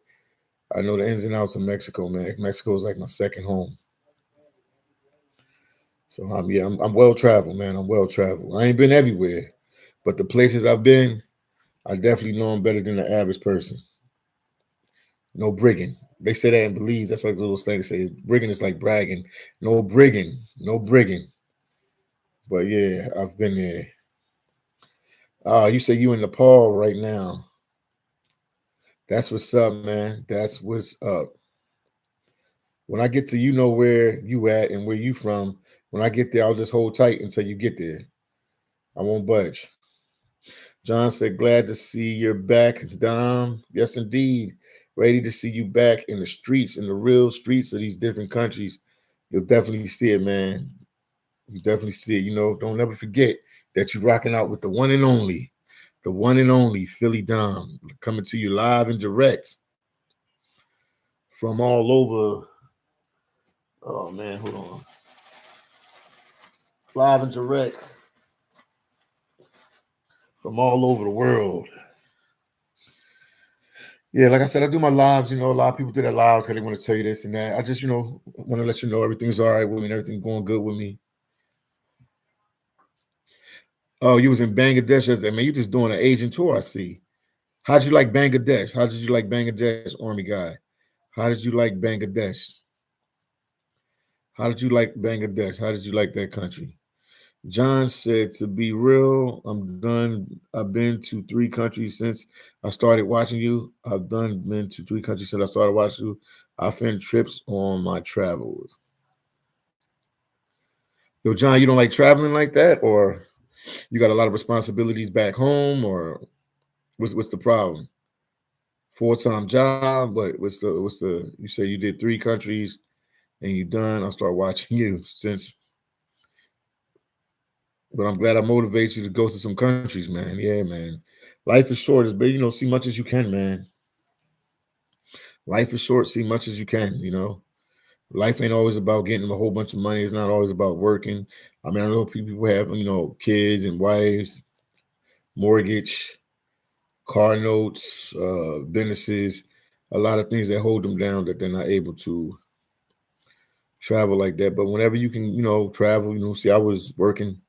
I know the ins and outs of Mexico, man. Mexico is like my second home. So I'm well traveled, man. I'm well traveled. I ain't been everywhere, but the places I've been, I definitely know them better than the average person. No brigging. They say that in Belize. That's like a little thing. They say brigging is like bragging. No brigging, no brigging. But yeah, I've been there. You say you in Nepal right now. That's what's up, man. That's what's up. When I get to you know where you at and where you from, when I get there, I'll just hold tight until you get there. I won't budge. John said, glad to see you're back, Dom. Yes, indeed. Ready to see you back in the streets, in the real streets of these different countries. You'll definitely see it, man. You definitely see it. You know, don't ever forget that you're rocking out with the one and only Philly Dom, coming to you live and direct from all over. Oh man, hold on. Live and direct from all over the world. Yeah, like I said, I do my lives. You know, a lot of people do their lives because they want to tell you this and that. I just, want to let you know everything's all right with me and everything going good with me. Oh, you was in Bangladesh yesterday, man. You just doing an Asian tour, I see. How'd you like Bangladesh? How did you like Bangladesh, Army guy? How did you like Bangladesh? How did you like Bangladesh? How did you like that country? John said, to be real, I'm done. I've been to 3 countries since I started watching you. I've been to 3 countries since I started watching you. I find trips on my travels. Yo, John, you don't like traveling like that, or you got a lot of responsibilities back home, or what's the problem? Full-time job, but what's the? You say you did 3 countries and you done. I'll start watching you since. But I'm glad I motivate you to go to some countries, man. Yeah, man. Life is short, as big, see much as you can, man. Life is short, see much as you can. Life ain't always about getting a whole bunch of money. It's not always about working. I mean, I know people have, kids and wives, mortgage, car notes, businesses, a lot of things that hold them down that they're not able to travel like that. But whenever you can, travel, see, I was working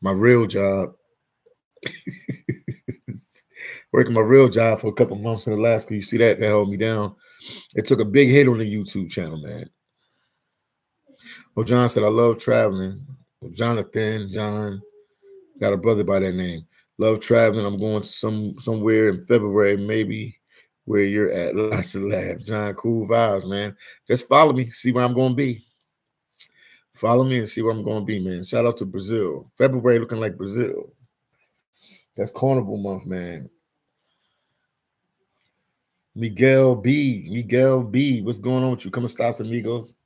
my real job, working my real job for a couple months in Alaska. You see that held me down. It took a big hit on the YouTube channel, man. Well, John said, I love traveling. Well, John, got a brother by that name. Love traveling. I'm going to somewhere in February, maybe where you're at. Lots of laughs. John, cool vibes, man. Just follow me, see where I'm going to be. Follow me and see where I'm going to be, man. Shout out to Brazil. February looking like Brazil. That's Carnival month, man. Miguel B. What's going on with you? Come estás, amigos?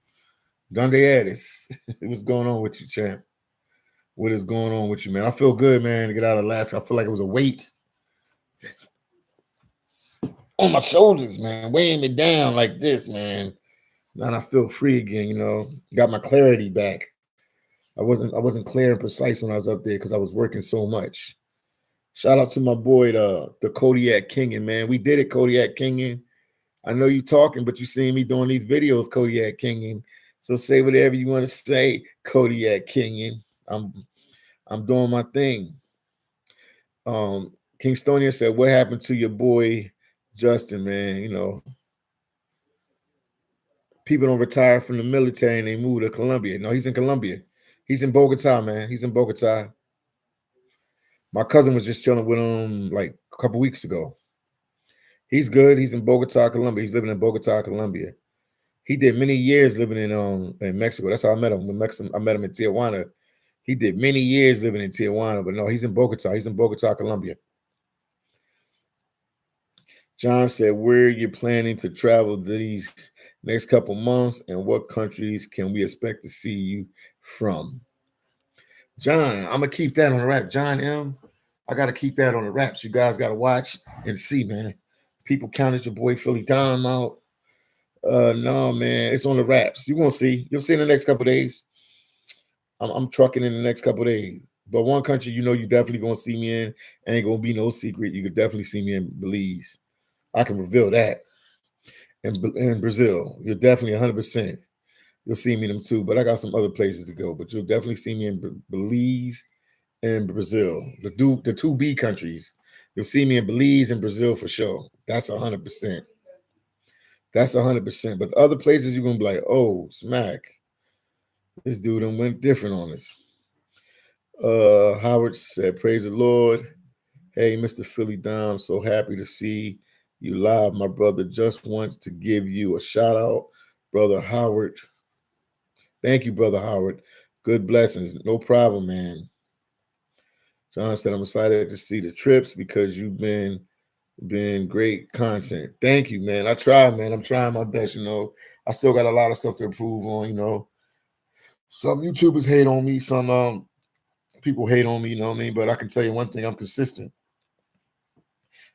Donde eres? What's going on with you, champ? What is going on with you, man? I feel good, man, to get out of Alaska. I feel like it was a weight on my shoulders, man, weighing me down like this, man. Now I feel free again, got my clarity back. I wasn't clear and precise when I was up there because I was working so much. Shout out to my boy, the Kodiak Kingin, man. We did it, Kodiak Kingin. I know you talking, but you seeing me doing these videos, Kodiak Kingin. So say whatever you want to say, Kodiak Kingin. I'm doing my thing. Kingstonian said, what happened to your boy Justin, man? People don't retire from the military and they move to Colombia. No, he's in Colombia. He's in Bogota, man. He's in Bogota. My cousin was just chilling with him like a couple weeks ago. He's good. He's in Bogota, Colombia. He's living in Bogota, Colombia. He did many years living in Mexico. That's how I met him. I met him in Tijuana. He did many years living in Tijuana, but no, he's in Bogota. He's in Bogota, Colombia. John said, where are you planning to travel these next couple months, and what countries can we expect to see you from? John, I'm gonna keep that on the wrap. John M, I gotta keep that on the wraps. You guys gotta watch and see, man. People counted your boy Philly Dom out. No, man, it's on the wraps. You're gonna see. You'll see in the next couple days. I'm trucking in the next couple days. But one country, you definitely gonna see me in. Ain't gonna be no secret. You could definitely see me in Belize. I can reveal that. In Brazil, you're definitely 100%. You'll see me in them too. But I got some other places to go. But you'll definitely see me in Belize and Brazil, the two B countries. You'll see me in Belize and Brazil for sure. That's 100%. That's 100%. But the other places you're gonna be like, oh, smack. This dude done went different on us. Howard said, praise the Lord. Hey, Mr. Philly Dom, so happy to see you live. My brother just wants to give you a shout out, Brother Howard. Thank you, Brother Howard. Good blessings. No problem, man. John said, I'm excited to see the trips because you've been great content. Thank you, man. I try, man. I'm trying my best, I still got a lot of stuff to improve on. Some YouTubers hate on me, some people hate on me, you know what I mean? But I can tell you one thing, I'm consistent.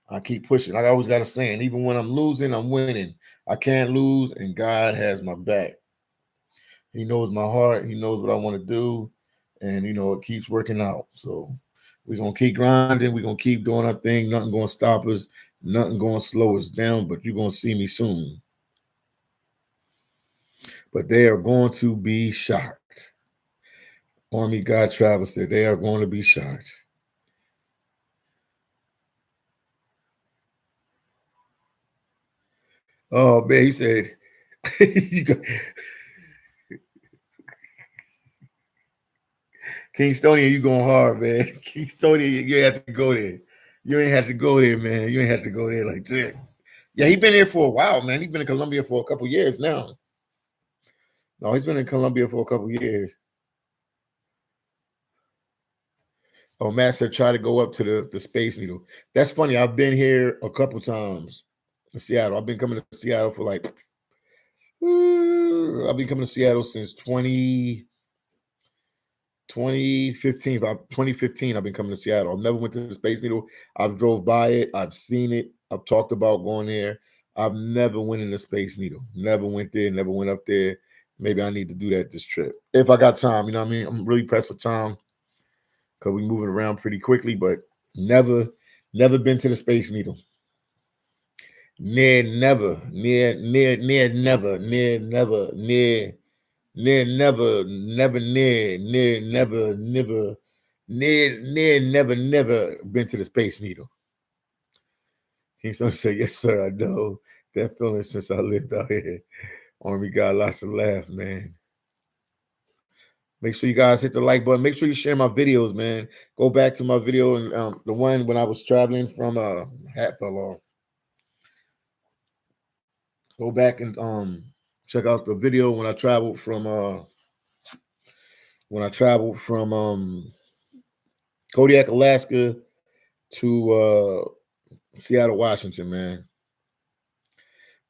I keep pushing. I always got a saying, even when I'm losing, I'm winning. I can't lose, and God has my back. He knows my heart. He knows what I want to do. And, it keeps working out. So we're going to keep grinding. We're going to keep doing our thing. Nothing going to stop us. Nothing going to slow us down. But you're going to see me soon. But they are going to be shocked. Army God Travis said they are going to be shocked. Oh, man, he said, you got... Kingstonian, you going hard, man. Kingstonian, you have to go there. You ain't have to go there, man. You ain't have to go there like that. Yeah, he's been here for a while, man. He's been in Colombia for a couple years now. No, he's been in Colombia for a couple years. Oh, Matt said try to go up to the Space Needle. That's funny. I've been here a couple times in Seattle. I've been coming to Seattle for like, I've been coming to Seattle since 2015. 2015, I've been coming to Seattle. I've never went to the Space Needle. I've drove by it. I've seen it. I've talked about going there. I've never went in the Space Needle. Never went there. Never went up there. Maybe I need to do that this trip. If I got time, you know what I mean? I'm really pressed for time because we're moving around pretty quickly, but never been to the Space Needle. Near never, near never, never, never, never, never, never been to the Space Needle. He sort of said, yes, sir, I know that feeling since I lived out here. Army got lots of laughs, man. Make sure you guys hit the like button. Make sure you share my videos, man. Go back to my video and the one when I was traveling from hat fell off. Go back and check out the video when I traveled from Kodiak, Alaska to Seattle, Washington, man.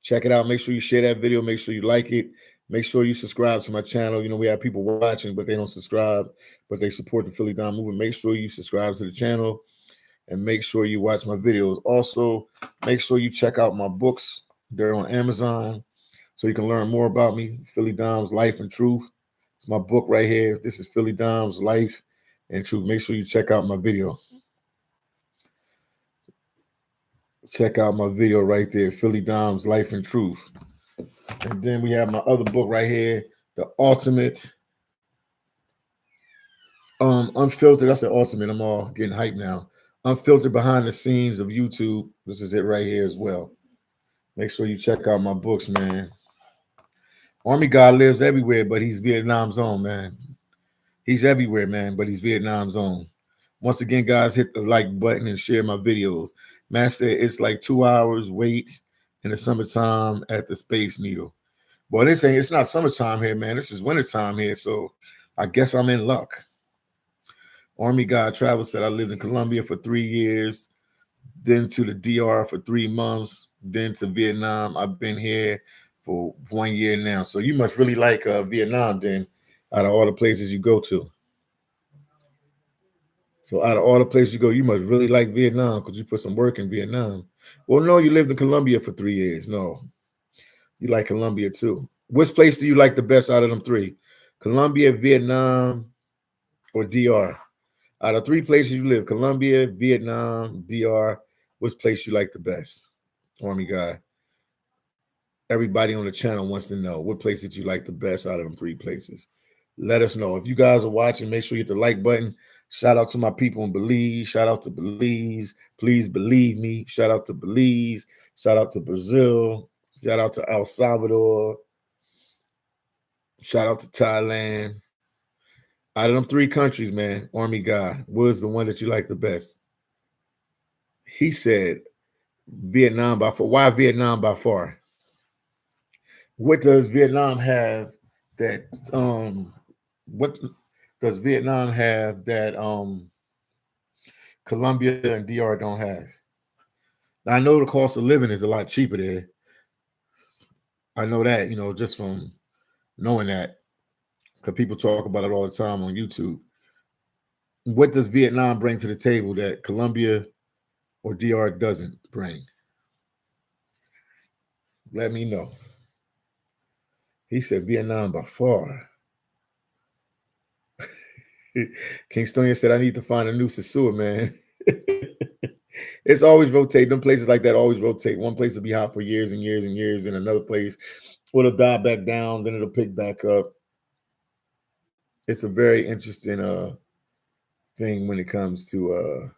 Check it out. Make sure you share that video. Make sure you like it. Make sure you subscribe to my channel. We have people watching, but they don't subscribe, but they support the Philly Dom movement. Make sure you subscribe to the channel and make sure you watch my videos. Also, make sure you check out my books. They're on Amazon, so you can learn more about me. Philly Dom's Life and Truth. It's my book right here. This is Philly Dom's Life and Truth. Make sure you check out my video. Check out my video right there, Philly Dom's Life and Truth. And then we have my other book right here, The Ultimate Unfiltered. I said ultimate. I'm all getting hyped now. Unfiltered Behind the Scenes of YouTube. This is it right here as well. Make sure you check out my books, man. Army God lives everywhere, but he's Vietnam's own, man. He's everywhere, man, but he's Vietnam's own. Once again, guys, hit the like button and share my videos. Man said it's like 2 hours wait in the summertime at the Space Needle. Boy, they saying it's not summertime here, man. This is wintertime here, so I guess I'm in luck. Army God Travel said I lived in Colombia for 3 years, then to the DR for 3 months, then to Vietnam. I've been here for 1 year now. So you must really like Vietnam then, out of all the places you go to. So out of all the places you go, you must really like Vietnam because you put some work in Vietnam. Well, no, you lived in Colombia for 3 years. No, you like Colombia too. Which place do you like the best out of them 3? Colombia, Vietnam, or DR? Out of 3 places you live, Colombia, Vietnam, DR, which place you like the best? Army guy. Everybody on the channel wants to know what place did you like the best out of them 3 places. Let us know. If you guys are watching, make sure you hit the like button. Shout out to my people in Belize. Shout out to Belize. Please believe me. Shout out to Belize. Shout out to Brazil. Shout out to El Salvador. Shout out to Thailand. Out of them three countries, man, Army guy, what is the one that you like the best? He said Vietnam by far. Why Vietnam by far? What does Vietnam have that what does Vietnam have that Colombia and DR don't have? Now, I know the cost of living is a lot cheaper there. I know that, just from knowing that, because people talk about it all the time on YouTube. What does Vietnam bring to the table that Colombia or DR doesn't bring? Let me know. He said Vietnam by far. Kingstonian said, I need to find a new Sasua, man. It's always rotate. Them places like that always rotate. One place will be hot for years and years and years, and another place will die back down, then it'll pick back up. It's a very interesting thing when it comes to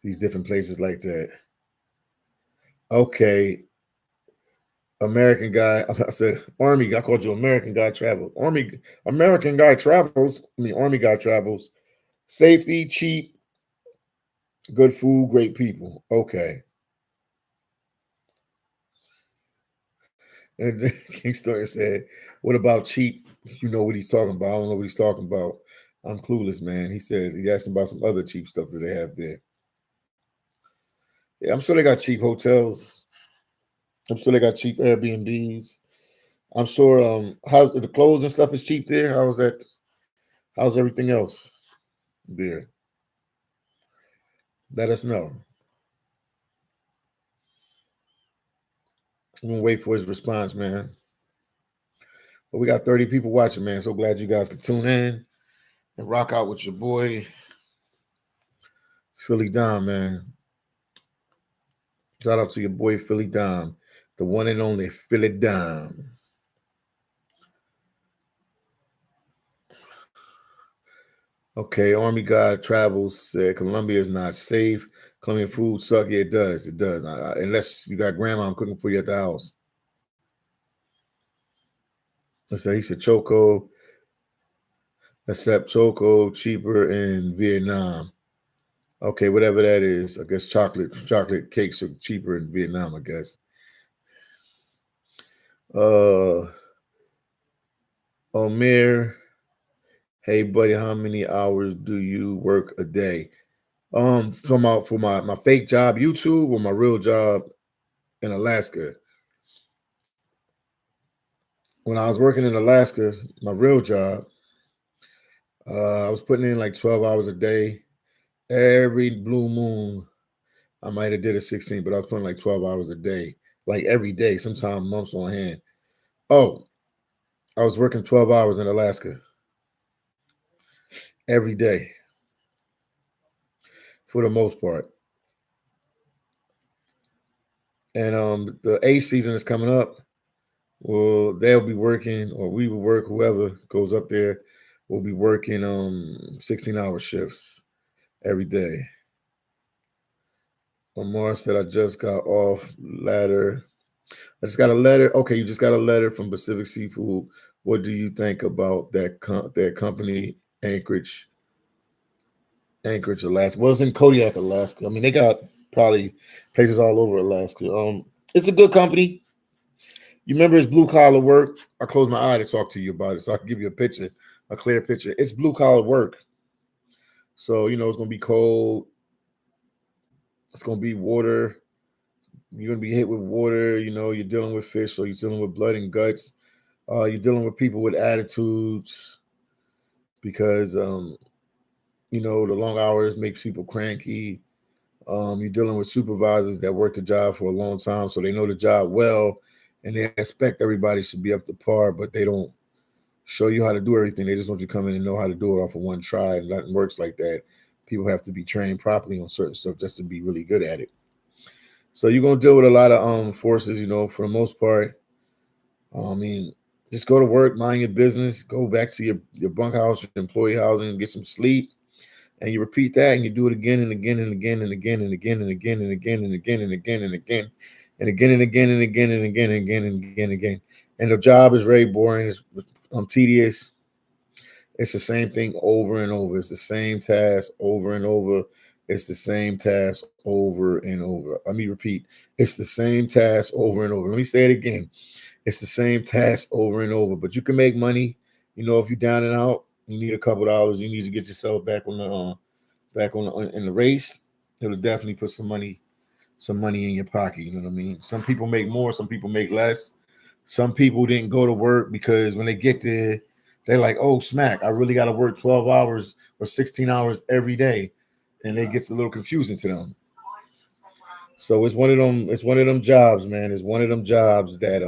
these different places like that. Okay. American guy. I said Army guy. I called you American guy travel. American guy travels. Army guy travels. Safety, cheap, good food, great people. Okay. And Kingston said, what about cheap? You know what he's talking about. I don't know what he's talking about. I'm clueless, man. He said he asked about some other cheap stuff that they have there. Yeah, I'm sure they got cheap hotels. I'm sure they got cheap Airbnbs. I'm sure how's the clothes and stuff is cheap there. How's that? How's everything else there? Let us know. I'm gonna wait for his response, man. But we got 30 people watching, man. So glad you guys could tune in and rock out with your boy Philly Dom, man. Shout out to your boy Philly Dom, the one and only Philly Dom. Okay, Army guy travels said Colombia is not safe. Colombian food suck. Yeah, it does. It does. Unless you got grandma cooking for you at the house. So he said Choco, except Choco cheaper in Vietnam. Okay, whatever that is. I guess chocolate cakes are cheaper in Vietnam, I guess. Omer, hey buddy, how many hours do you work a day? For my fake job YouTube or my real job in Alaska. When I was working in Alaska, my real job, I was putting in like 12 hours a day. Every blue moon, I might have did a 16, but I was putting like 12 hours a day, like every day, sometimes months on hand. Oh, I was working 12 hours in Alaska every day for the most part. And the A season is coming up. Well, they'll be working, or we will work, whoever goes up there will be working 16-hour shifts every day. Omar said, I just got off ladder. I just got a letter. Okay, you just got a letter from Pacific Seafood. What do you think about that company, Anchorage, Alaska? Well, it's in Kodiak, Alaska. I mean, they got probably places all over Alaska. It's a good company. You remember it's blue collar work. I closed my eye to talk to you about it, so I can give you a picture, a clear picture. It's blue collar work. So it's gonna be cold. It's gonna be water. You're gonna be hit with water. You're dealing with fish, so you're dealing with blood and guts. You're dealing with people with attitudes because the long hours makes people cranky. You're dealing with supervisors that work the job for a long time, so they know the job well, and they expect everybody should be up to par, but they don't show you how to do everything. They just want you to come in and know how to do it off of one try, and nothing works like that. People have to be trained properly on certain stuff just to be really good at it. So you're gonna deal with a lot of forces, for the most part. Just go to work, mind your business, go back to your bunkhouse, your employee housing, get some sleep, and you repeat that, and you do it again and again and again and again and again and again and again and again and again and again and again and again and again and again and again and again and again. And the job is very boring. It's tedious. It's the same thing over and over. It's the same task over and over. It's the same task over and over. Let me repeat. It's the same task over and over. Let me say it again. It's the same task over and over. But you can make money. You know, if you're down and out, you need a couple dollars. You need to get yourself back on the in the race. It'll definitely put some money in your pocket. You know what I mean? Some people make more. Some people make less. Some people didn't go to work because when they get there, they're like, "Oh, smack! I really got to work 12 hours or 16 hours every day," and it gets a little confusing to them. So it's one of them. It's one of them jobs, man. It's one of them jobs that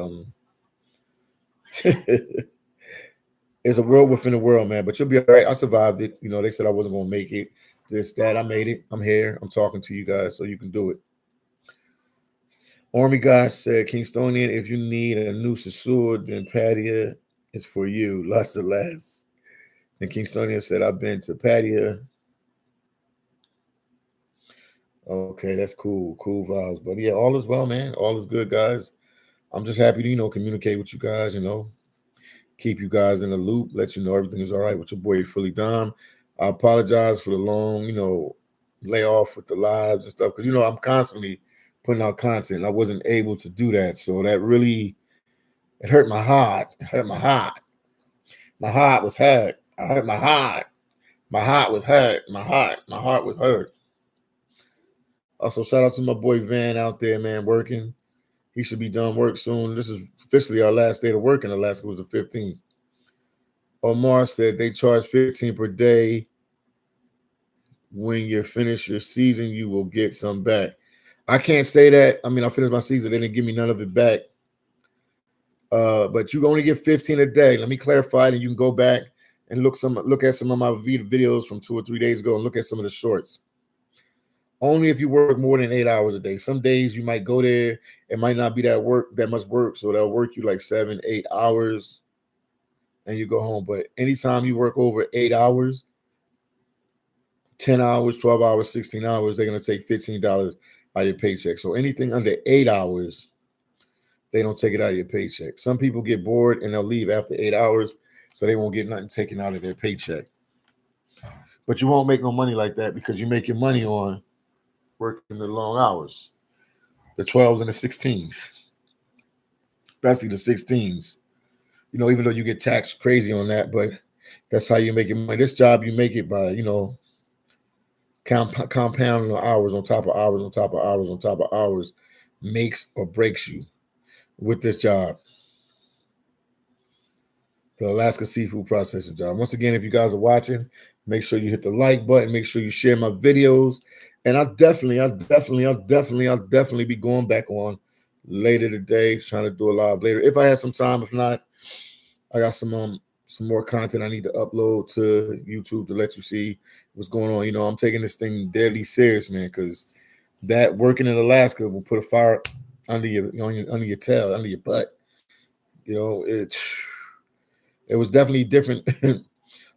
it's a world within a world, man. But you'll be all right. I survived it. You know, they said I wasn't gonna make it. This, that, I made it. I'm here. I'm talking to you guys, so you can do it. Army guy said, Kingstonian, if you need a new sword, then Padia is for you. Lots of laughs. And Kingstonian said, I've been to Padia. Okay, that's cool. Cool vibes. But yeah, all is well, man. All is good, guys. I'm just happy to, communicate with you guys, keep you guys in the loop, let you know everything is all right with your boy Philly Dom. I apologize for the long, layoff with the lives and stuff. Because, I'm constantly putting out content. I wasn't able to do that. So that really, it hurt my heart. It hurt my heart. My heart was hurt. I hurt my heart. My heart was hurt. My heart was hurt. Also, shout out to my boy Van out there, man, working. He should be done work soon. This is officially our last day to work in Alaska. Was the 15th. Omar said they charge 15 per day. When you finish your season, you will get some back. I can't say that. I mean, I finished my season. They didn't give me none of it back. But you only get 15 a day. Let me clarify it, and you can go back and look at some of my videos from 2 or 3 days ago and look at some of the shorts. Only if you work more than 8 hours a day. Some days you might go there. It might not be that much work, so they'll work you like 7, 8 hours, and you go home. But anytime you work over 8 hours, 10 hours, 12 hours, 16 hours, they're going to take $15 out of your paycheck. So anything under 8 hours, they don't take it out of your paycheck. Some people get bored and they'll leave after 8 hours, so they won't get nothing taken out of their paycheck. But you won't make no money like that because you make your money on working the long hours, the 12s and the 16s, especially the 16s. Even though you get taxed crazy on that, but that's how you make your money. This job, you make it by, compounding the hours on top of hours on top of hours on top of hours makes or breaks you with this job. The Alaska Seafood Processing job. Once again, if you guys are watching, make sure you hit the like button. Make sure you share my videos. And I'll definitely be going back on later today, trying to do a live later. If I have some time, if not, I got some more content I need to upload to YouTube to let you see what's going on. I'm taking this thing deadly serious, man, because that working in Alaska will put a fire under your tail, under your butt. It was definitely different. It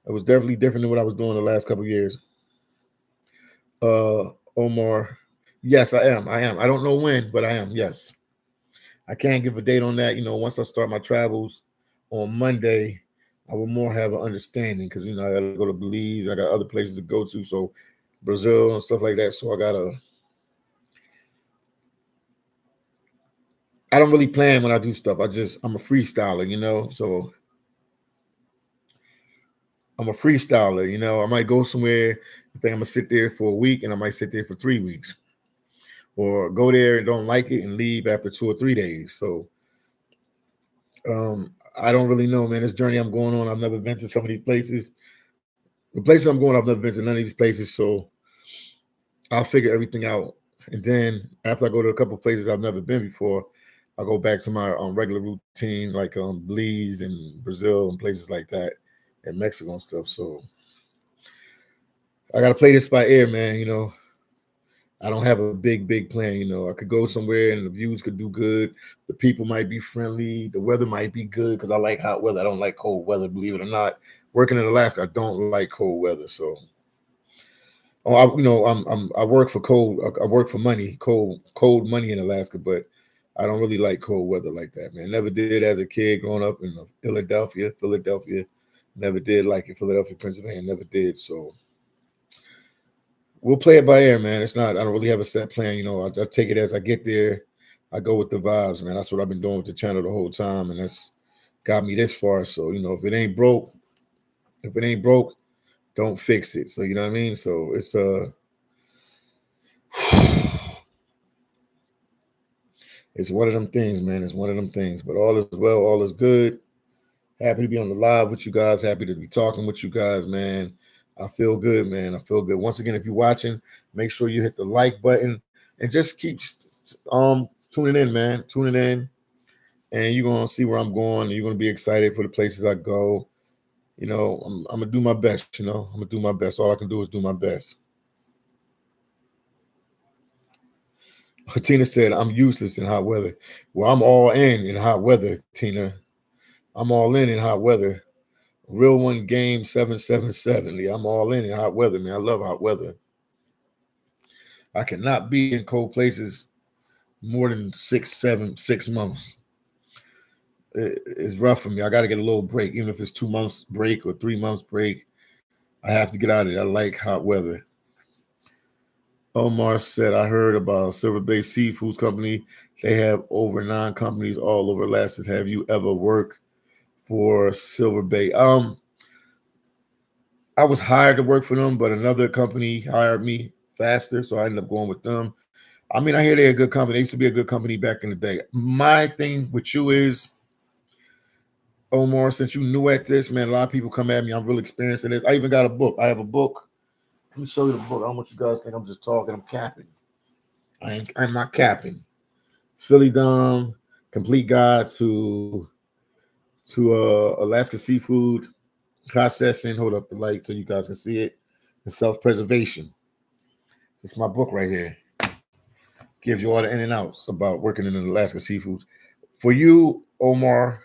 was definitely different than what I was doing the last couple of years. Omar, yes, I am. I don't know when, but I am. Yes, I can't give a date on that. Once I start my travels on Monday, I will more have an understanding because I got to go to Belize. I got other places to go to, so Brazil and stuff like that. So I don't really plan when I do stuff. I'm a freestyler, so I'm a freestyler, I might go somewhere, I think I'm gonna sit there for a week, and I might sit there for 3 weeks, or go there and don't like it and leave after 2 or 3 days. So I don't really know, man. This journey I'm going on, I've never been to some of these places. The places I'm going, I've never been to none of these places, so I'll figure everything out. And then after I go to a couple places I've never been before, I'll go back to my regular routine, like Belize and Brazil and places like that, and Mexico and stuff. So I got to play this by ear, man. I don't have a big plan. I could go somewhere and the views could do good. The people might be friendly. The weather might be good because I like hot weather. I don't like cold weather, believe it or not. Working in Alaska, I don't like cold weather. So Oh, I work for cold. I work for money, cold money in Alaska, but I don't really like cold weather like that, man. Never did as a kid growing up in Philadelphia. Never did like it. Philadelphia, Pennsylvania, never did. So we'll play it by ear, man. It's not. I don't really have a set plan. I take it as I get there. I go with the vibes, man. That's what I've been doing with the channel the whole time, and that's got me this far. So if it ain't broke, don't fix it. So you know what I mean. So it's one of them things, man. It's one of them things. But all is well, all is good. Happy to be on the live with you guys. Happy to be talking with you guys, man. I feel good, man. I feel good. Once again, if you're watching, make sure you hit the like button and just keep tuning in, man. Tuning in, and you're gonna see where I'm going. You're gonna be excited for the places I go. I'm gonna do my best. I'm gonna do my best. All I can do is do my best. Tina said, "I'm useless in hot weather." Well, I'm all in hot weather, Tina. I'm all in hot weather. Real one game 777. Yeah, I'm all in hot weather, man. I love hot weather. I cannot be in cold places more than 6 months. It's rough for me. I got to get a little break, even if it's 2 months break or 3 months break. I have to get out of it. I like hot weather. Omar said, I heard about Silver Bay Seafoods Company. They have over 9 companies all over Alaska. Have you ever worked for Silver Bay? I was hired to work for them, but another company hired me faster, so I ended up going with them. I mean, I hear they're a good company. They used to be a good company back in the day. My thing with you is, Omar, since you new at this, man, a lot of people come at me. I'm real experienced in this. I even got a book. I have a book. Let me show you the book. I don't want you guys to think I'm just talking. I'm capping. I'm not capping. Philly Dom, Complete Guide to Alaska Seafood Processing. Hold up the light so you guys can see it. And Self-Preservation. It's my book right here. Gives you all the in and outs about working in the Alaska Seafoods. For you, Omar,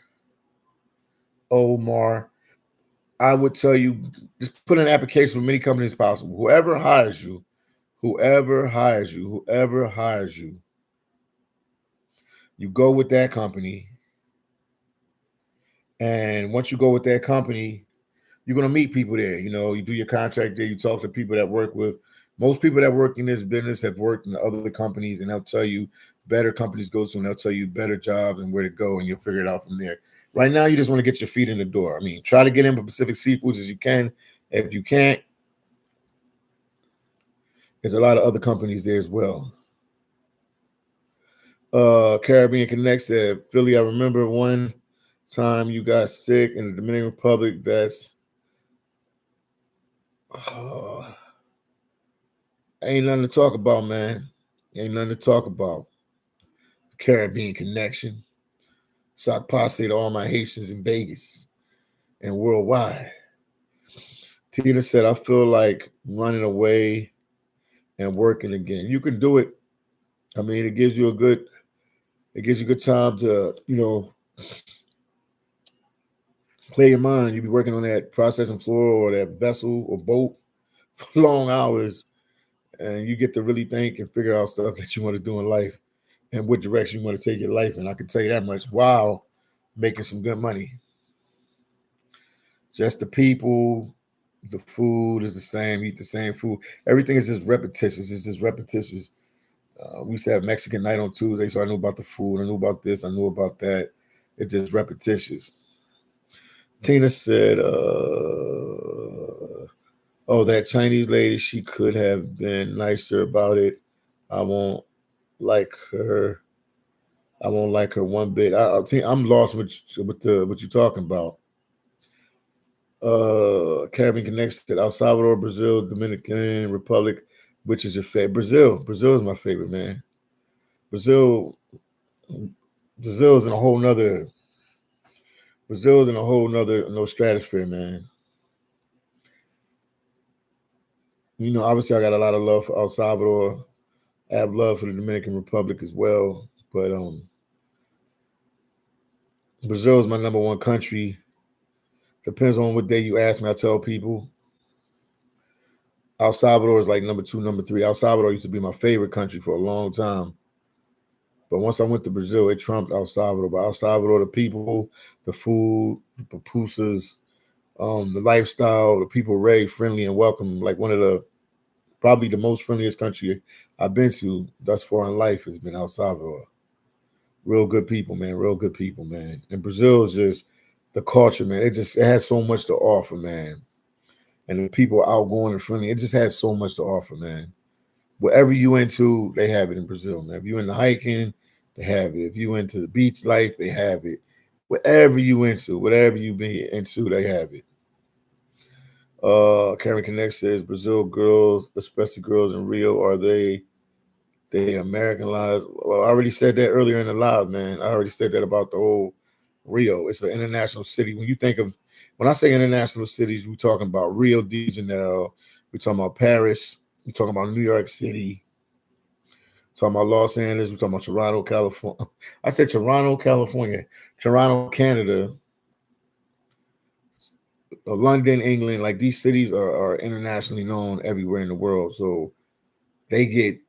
I would tell you just put an application with many companies possible. Whoever hires you, you go with that company. And once you go with that company, you're going to meet people there. You do your contract there. You talk to people that work with. Most people that work in this business have worked in other companies, and they'll tell you better companies go to, and they'll tell you better jobs and where to go, and you'll figure it out from there. Right now, you just want to get your feet in the door. I mean, try to get in with Pacific Seafoods as you can. If you can't, there's a lot of other companies there as well. Caribbean Connect said, Philly, I remember one time you got sick in the Dominican Republic. That's ain't nothing to talk about, man. Ain't nothing to talk about. Caribbean Connection. Sock posse to all my Haitians in Vegas and worldwide. Tina said, I feel like running away and working again. You can do it. I mean, it gives you good time to, clear your mind. You be working on that processing floor or that vessel or boat for long hours, and you get to really think and figure out stuff that you want to do in life and what direction you want to take your life. And I can tell you that much. Wow, making some good money. Just the people, the food is the same. Eat the same food. Everything is just repetitious. It's just repetitious. We used to have Mexican night on Tuesday, so I knew about the food. I knew about this. I knew about that. It's just repetitious. Tina said, "Oh, that Chinese lady. She could have been nicer about it. I won't like her. I won't like her one bit. I'm lost with what you're talking about." Caribbean Connect said, El Salvador, Brazil, Dominican Republic. Which is your favorite? Brazil is my favorite, man. Brazil, Brazil's in a whole nother. Brazil's in a whole nother no stratosphere, man. Obviously, I got a lot of love for El Salvador. I have love for the Dominican Republic as well. But Brazil is my number one country. Depends on what day you ask me. I tell people El Salvador is like number two, number three. El Salvador used to be my favorite country for a long time. But once I went to Brazil, it trumped El Salvador. But El Salvador, the people, the food, the pupusas, the lifestyle, the people very friendly and welcome. Like one of the probably the most friendliest country I've been to thus far in life has been El Salvador. Real good people, man. Real good people, man. And Brazil is just the culture, man. It has so much to offer, man. And the people are outgoing and friendly. It just has so much to offer, man. Whatever you into, they have it in Brazil, man. If you into hiking, they have it. If you into the beach life, they have it. Whatever you into, whatever you be into, they have it. Karen Connect says Brazil girls, especially girls in Rio, are they Americanized? Well, I already said that earlier in the live, man. I already said that about the whole Rio. It's an international city. When I say international cities, we're talking about Rio de Janeiro, we're talking about Paris, we're talking about New York City, we're talking about Los Angeles, we're talking about Toronto, California. I said Toronto, California, Toronto, Canada, London, England. Like these cities are internationally known everywhere in the world. So they get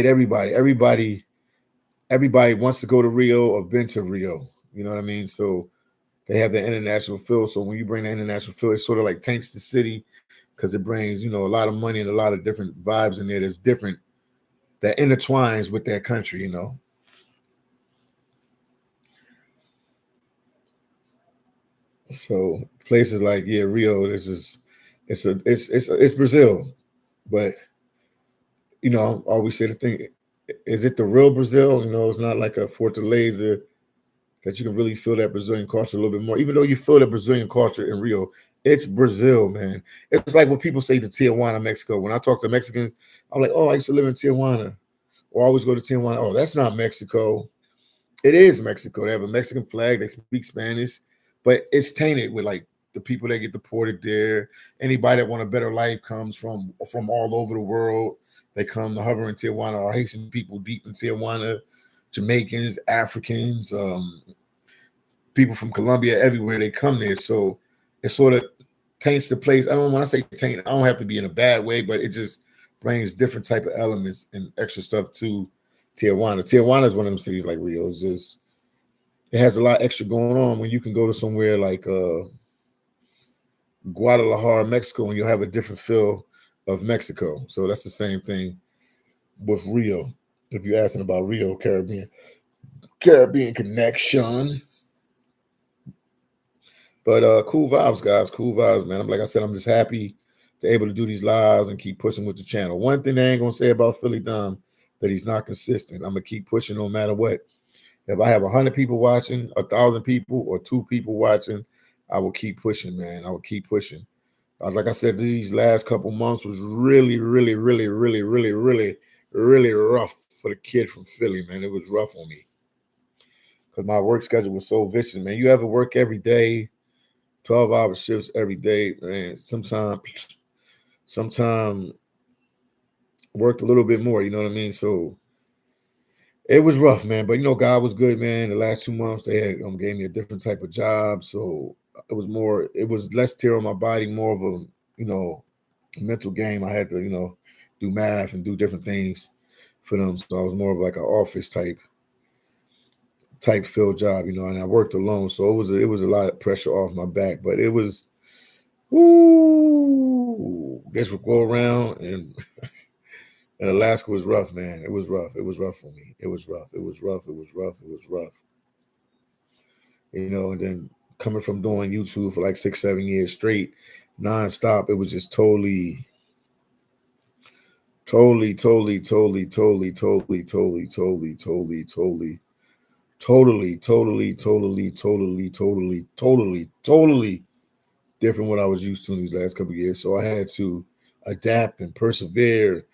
everybody. Everybody wants to go to Rio or been to Rio. You know what I mean? So they have the international feel. So when you bring the international feel, it sort of like taints the city because it brings, a lot of money and a lot of different vibes in there that's different, that intertwines with that country. So places like Rio, it's Brazil, but I always say the thing, is it the real Brazil? It's not like a Fortaleza that you can really feel that Brazilian culture a little bit more. Even though you feel the Brazilian culture in Rio, it's Brazil, man. It's like when people say to Tijuana, Mexico. When I talk to Mexicans, I'm like, oh, I used to live in Tijuana, or I always go to Tijuana. Oh, that's not Mexico. It is Mexico. They have a Mexican flag. They speak Spanish, but it's tainted with like the people that get deported there. Anybody that want a better life comes from all over the world. They come to hover in Tijuana. Or Haitian people deep in Tijuana, Jamaicans, Africans, people from Colombia, everywhere they come there. So it sort of taints the place. When I say taint, I don't have to be in a bad way, but it just brings different type of elements and extra stuff to Tijuana. Tijuana is one of them cities like Rio. It has a lot extra going on when you can go to somewhere like Guadalajara, Mexico, and you'll have a different feel of Mexico. So that's the same thing with Rio. If you're asking about Rio, Caribbean connection. But cool vibes, guys. Cool vibes, man. Like I said, I'm just happy to able to do these lives and keep pushing with the channel. One thing I ain't gonna say about Philly Dom, that he's not consistent. I'm gonna keep pushing no matter what. If I have 100 people watching, 1,000 people, or 2 people watching, I will keep pushing, man. I will keep pushing. Like I said, these last couple months was really, really, really, really, really, really, really rough for the kid from Philly, man. It was rough on me because my work schedule was so vicious, man. You ever work every day, 12-hour shifts every day, man. Sometimes worked a little bit more, you know what I mean? So it was rough, man. But God was good, man. The last 2 months they had gave me a different type of job. So it was less tear on my body, more of a, mental game. I had to, do math and do different things for them. So I was more of like an office type field job, and I worked alone. So it was a lot of pressure off my back. But it was this would go around and Alaska was rough, man. It was rough. It was rough for me. It was rough. It was rough. It was rough. It was rough. And then coming from doing YouTube for like 6, 7 years straight, nonstop, it was just totally, totally, totally, totally, totally, totally, totally, totally, totally, totally, totally, totally, totally, totally, totally, totally, totally different what I was used to in these last couple of years. So I had to adapt and persevere.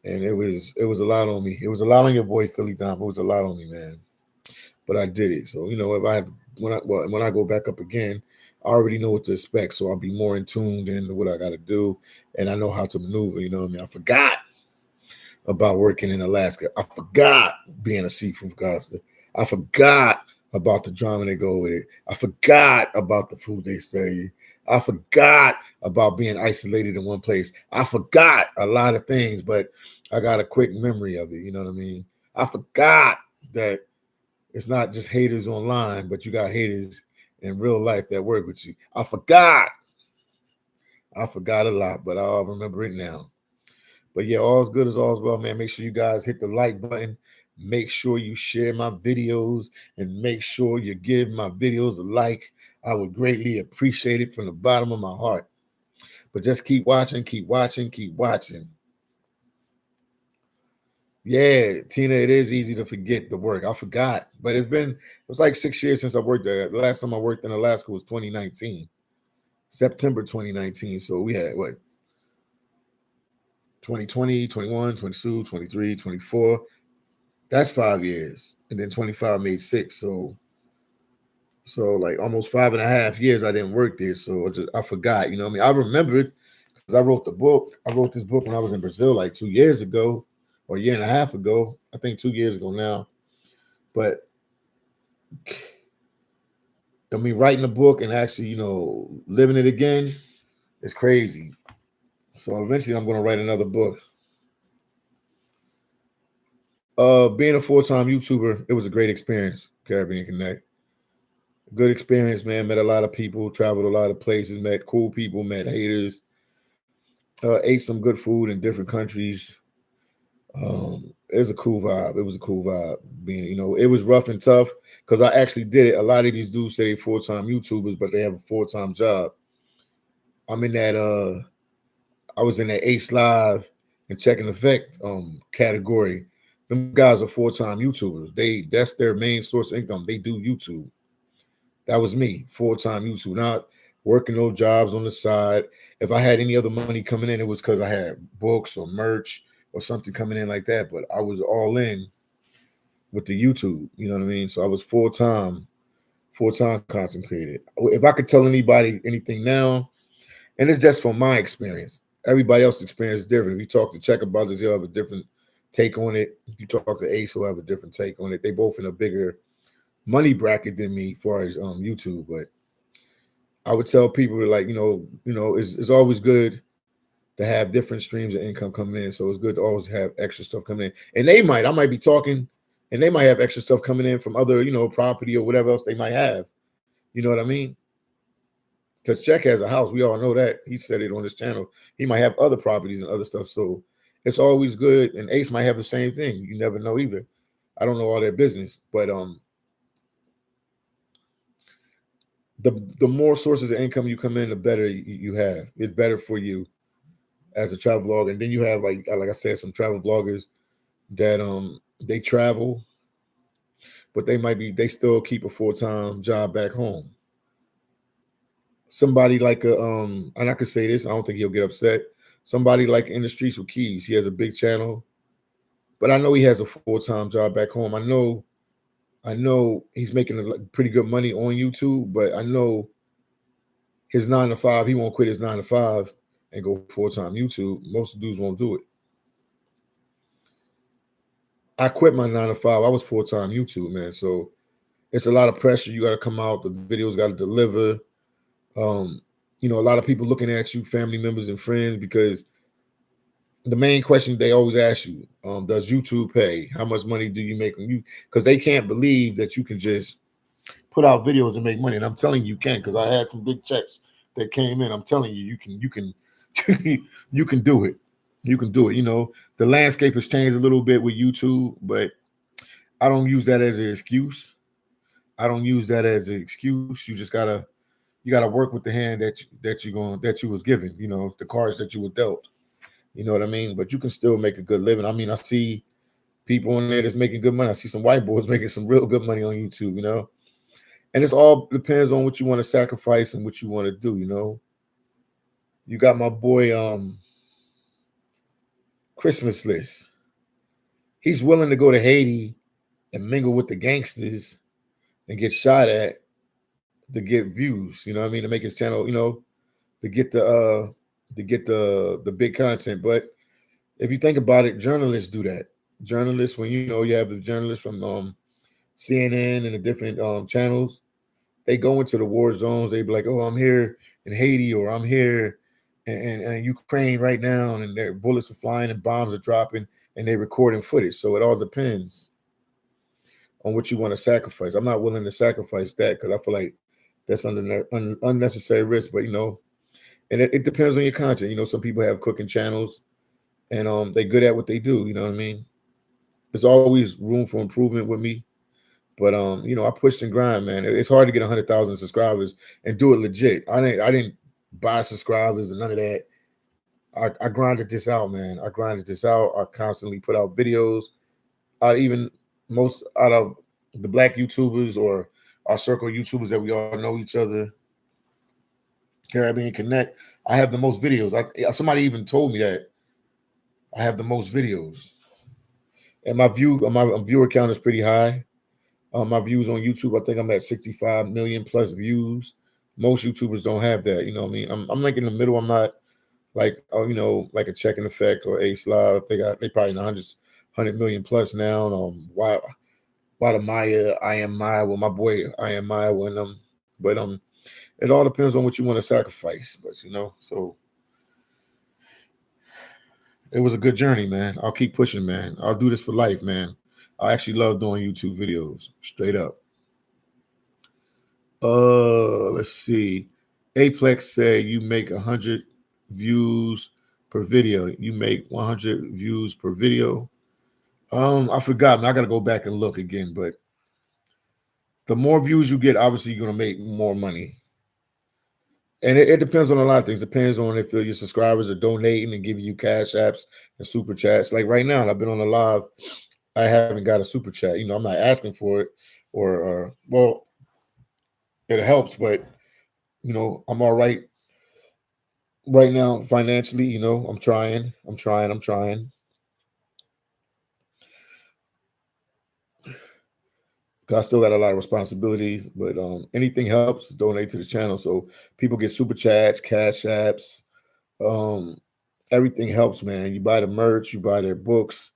And it was a lot on me. It was a lot on your boy Philly Dom. It was a lot on me, man. But I did it. So if I have when I go back up again, I already know what to expect. So I'll be more in tune into what I got to do, and I know how to maneuver. You know what I mean? I forgot about working in Alaska. I forgot being a seafood caster. I forgot about the drama that go with it. I forgot about the food they say. I forgot about being isolated in one place. I forgot a lot of things, but I got a quick memory of it. You know what I mean? I forgot that it's not just haters online, but you got haters in real life that work with you. I forgot. I forgot a lot, but I'll remember it now. But yeah, all's good as all's well, man. Make sure you guys hit the like button. Make sure you share my videos and make sure you give my videos a like. I would greatly appreciate it from the bottom of my heart. But just keep watching, keep watching, keep watching. Yeah, Tina, it is easy to forget the work. I forgot, but it was like 6 years since I worked there. The last time I worked in Alaska was 2019, September 2019. So we had what, 2020, 21, 22, 23, 24. That's 5 years. And then 25 made six. So like almost 5.5 years I didn't work there. So I forgot, you know what I mean? I remembered because I wrote the book. I wrote this book when I was in Brazil like 2 years ago or a year and a half ago. I think 2 years ago now. But I mean, writing a book and actually, living it again is crazy. So eventually I'm going to write another book. Being a full-time YouTuber, it was a great experience, Caribbean Connect. Good experience, man. Met a lot of people, traveled a lot of places, met cool people, met haters, ate some good food in different countries. It was a cool vibe. It was a cool vibe being, it was rough and tough because I actually did it. A lot of these dudes say they full-time YouTubers, but they have a full-time job. I'm in that I was in that Ace Live and Check and Effect category. Them guys are full-time YouTubers. That's their main source of income. They do YouTube. That was me, full-time YouTube, not working those jobs on the side. If I had any other money coming in, it was because I had books or merch or something coming in like that. But I was all in with the YouTube. You know what I mean? So I was full-time concentrated. If I could tell anybody anything now, and it's just from my experience. Everybody else's experience is different. If you talk to Check about this, he'll have a different take on it. If you talk to Ace, he'll have a different take on it. They both in a bigger money bracket than me as far as YouTube. But I would tell people to it's always good to have different streams of income coming in. So it's good to always have extra stuff coming in. And I might be talking, and they might have extra stuff coming in from other, property or whatever else they might have. You know what I mean? Because Check has a house. We all know that. He said it on his channel. He might have other properties and other stuff. So it's always good. And Ace might have the same thing. You never know either. I don't know all their business. But the more sources of income you come in, the better you have. It's better for you as a travel vlogger. And then you have like I said, some travel vloggers that they travel, but they still keep a full-time job back home. Somebody like and I could say this, I don't think he'll get upset. Somebody like In the Streets with Keys, he has a big channel, but I know he has a full-time job back home. I know he's making pretty good money on YouTube, but I know his 9 to 5, he won't quit his 9 to 5 and go full-time YouTube. Most dudes won't do it. I quit my 9 to 5. I was full-time YouTube, man. So it's a lot of pressure. You got to come out. The videos got to deliver. A lot of people looking at you, family members and friends, because the main question they always ask you, does YouTube pay? How much money do you make on you? Because they can't believe that you can just put out videos and make money. And I'm telling you can, because I had some big checks that came in. I'm telling you, you can you can do it. You can do it. The landscape has changed a little bit with YouTube, but I don't use that as an excuse. You gotta work with the hand that you was given, the cards that you were dealt. You know what I mean? But you can still make a good living. I mean, I see people on there that's making good money. I see some white boys making some real good money on YouTube, And it's all depends on what you want to sacrifice and what you want to do, You got my boy Christmas List. He's willing to go to Haiti and mingle with the gangsters and get shot at to get views, you know what I mean, to make his channel, to get the big content. But if you think about it, journalists do that. Journalists, when you have the journalists from CNN and the different channels, they go into the war zones. They be like, "Oh, I'm here in Haiti, or I'm here in Ukraine right now, and their bullets are flying and bombs are dropping, and they're recording footage. So it all depends on what you want to sacrifice. I'm not willing to sacrifice that because I feel like that's under unnecessary risk. But and it depends on your content. Some people have cooking channels, and they're good at what they do. You know what I mean? There's always room for improvement with me. But I push and grind, man. It's hard to get 100,000 subscribers and do it legit. I didn't buy subscribers and none of that. I grinded this out, man. I grinded this out. I constantly put out videos. I even most out of the black YouTubers or our circle of YouTubers that we all know each other, Caribbean Connect. I have the most videos. Somebody even told me that I have the most videos, and my viewer count is pretty high. My views on YouTube, I think I'm at 65 million plus views. Most YouTubers don't have that. You know what I mean? I'm like in the middle. I'm not like like a Check in Effect or Ace Live. They probably in the hundreds, 100 million plus now. Why the Maya, I am Maya. Well, my boy, I am Maya. But it all depends on what you want to sacrifice. But so it was a good journey, man. I'll keep pushing, man. I'll do this for life, man. I actually love doing YouTube videos, straight up. Let's see. Aplex said you make 100 views per video. You make 100 views per video. I forgot. I got to go back and look again. But the more views you get, obviously you're gonna make more money. And it depends on a lot of things. It depends on if your subscribers are donating and giving you cash apps and super chats. Like right now, I've been on the live. I haven't got a super chat. I'm not asking for it, or well, it helps, but I'm all right now financially. I'm trying. I still got a lot of responsibilities, but anything helps. Donate to the channel so people get super chats, cash apps. Um, Everything helps, man. You buy the merch, you buy their books.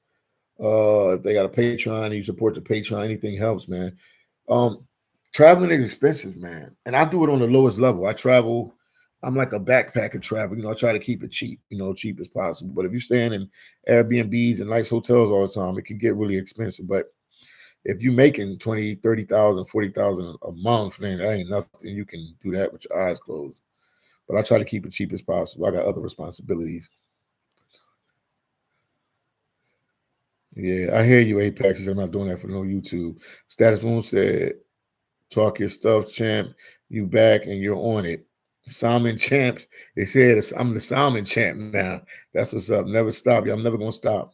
If they got a Patreon, you support the Patreon. Anything helps, man. Um, Traveling is expensive, man, and I do it on the lowest level. I travel. I'm like a backpacker travel. I try to keep it cheap, cheap as possible. But if you're staying in Airbnbs and nice hotels all the time, it can get really expensive. But if you're making 20, 30,000, 40,000 a month, man, that ain't nothing. You can do that with your eyes closed. But I try to keep it cheap as possible. I got other responsibilities. Yeah, I hear you, Apex. I'm not doing that for no YouTube. Status Moon said, talk your stuff, champ. You back and you're on it. Salmon champ. They said I'm the salmon champ now. That's what's up. Never stop. I'm never gonna stop.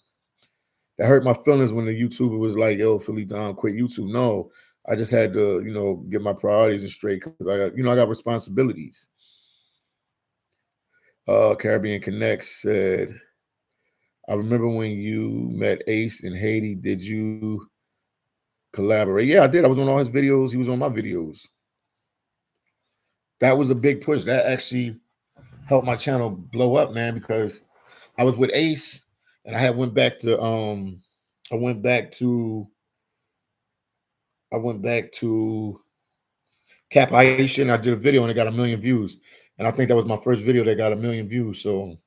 That hurt my feelings when the YouTuber was like, yo, Philly Don, quit YouTube. No, I just had to, get my priorities in straight because I got responsibilities. Caribbean Connect said, I remember when you met Ace in Haiti. Did you collaborate? Yeah, I did. I was on all his videos. He was on my videos. That was a big push. That actually helped my channel blow up, man, because I was with Ace and I went back to I went back to Cap Haitian. I did a video and it got 1 million views. And I think that was my first video that got 1 million views. So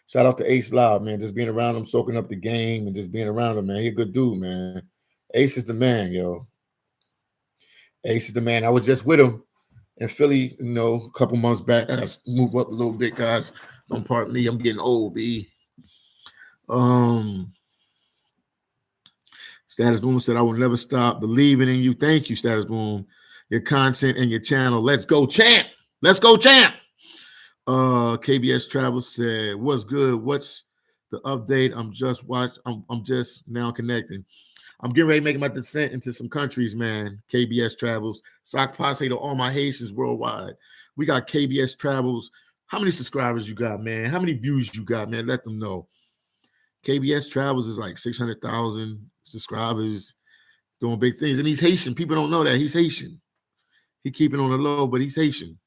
shout out to Ace Live, man. Just being around him, soaking up the game, and just being around him, man. He a good dude, man. Ace is the man, yo. Ace is the man. I was just with him in Philly, a couple months back. I got to move up a little bit, guys. Don't pardon me. I'm getting old, B. Status Boom said, I will never stop believing in you. Thank you, Status Boom. Your content and your channel. Let's go, champ. Let's go, champ. KBS Travel said, what's good? What's the update? I'm just now connecting. I'm getting ready to make my descent into some countries, man. KBS Travels. Sock Passe to all my Haitians worldwide. We got KBS Travels. How many subscribers you got, man? How many views you got, man? Let them know. KBS Travels is like 600,000 subscribers, doing big things. And he's Haitian. People don't know that. He's Haitian. He keeping on the low, but he's Haitian.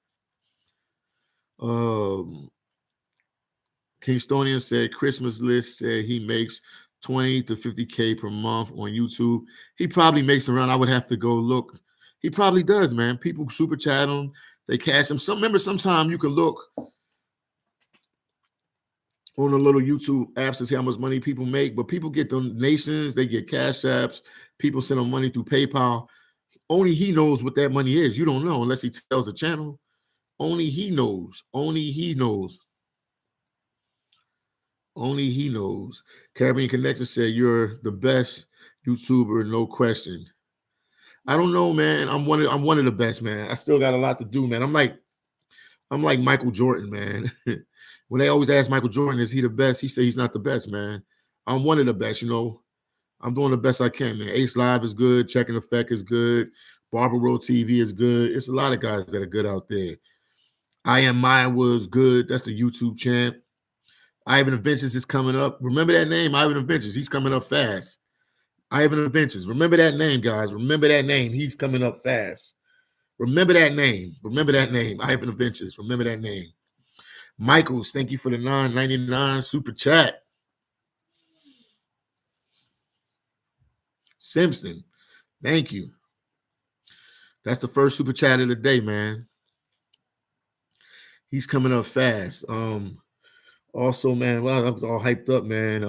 Kingstonian said Christmas list said he makes 20 to 50K per month on YouTube. He probably makes around, I would have to go look. He probably does, man. People super chat him. They cash them. Sometimes you can look on the little YouTube apps to see how much money people make, but people get donations, they get cash apps, people send them money through PayPal. Only he knows what that money is. You don't know unless he tells the channel. Only he knows. Only he knows. Only he knows. Caribbean Connection said you're the best YouTuber, no question. I don't know, man. I'm one of the best, man. I still got a lot to do, man. I'm like Michael Jordan, man. When they always ask Michael Jordan, is he the best? He said he's not the best, man. I'm one of the best, you know. I'm doing the best I can, man. Ace Live is good. Checking Effect is good. Barber World TV is good. It's a lot of guys that are good out there. I Am Maya was good. That's the YouTube champ. Ivan Adventures is coming up. Remember that name, Ivan Adventures. He's coming up fast. Ivan Adventures. Remember that name, guys. Remember that name. He's coming up fast. Remember that name. Remember that name. Ivan Adventures. Remember that name. Michaels, thank you for the $9.99 super chat. Simpson, thank you. That's the first super chat of the day, man. He's coming up fast. Also, man, well, I was all hyped up, man.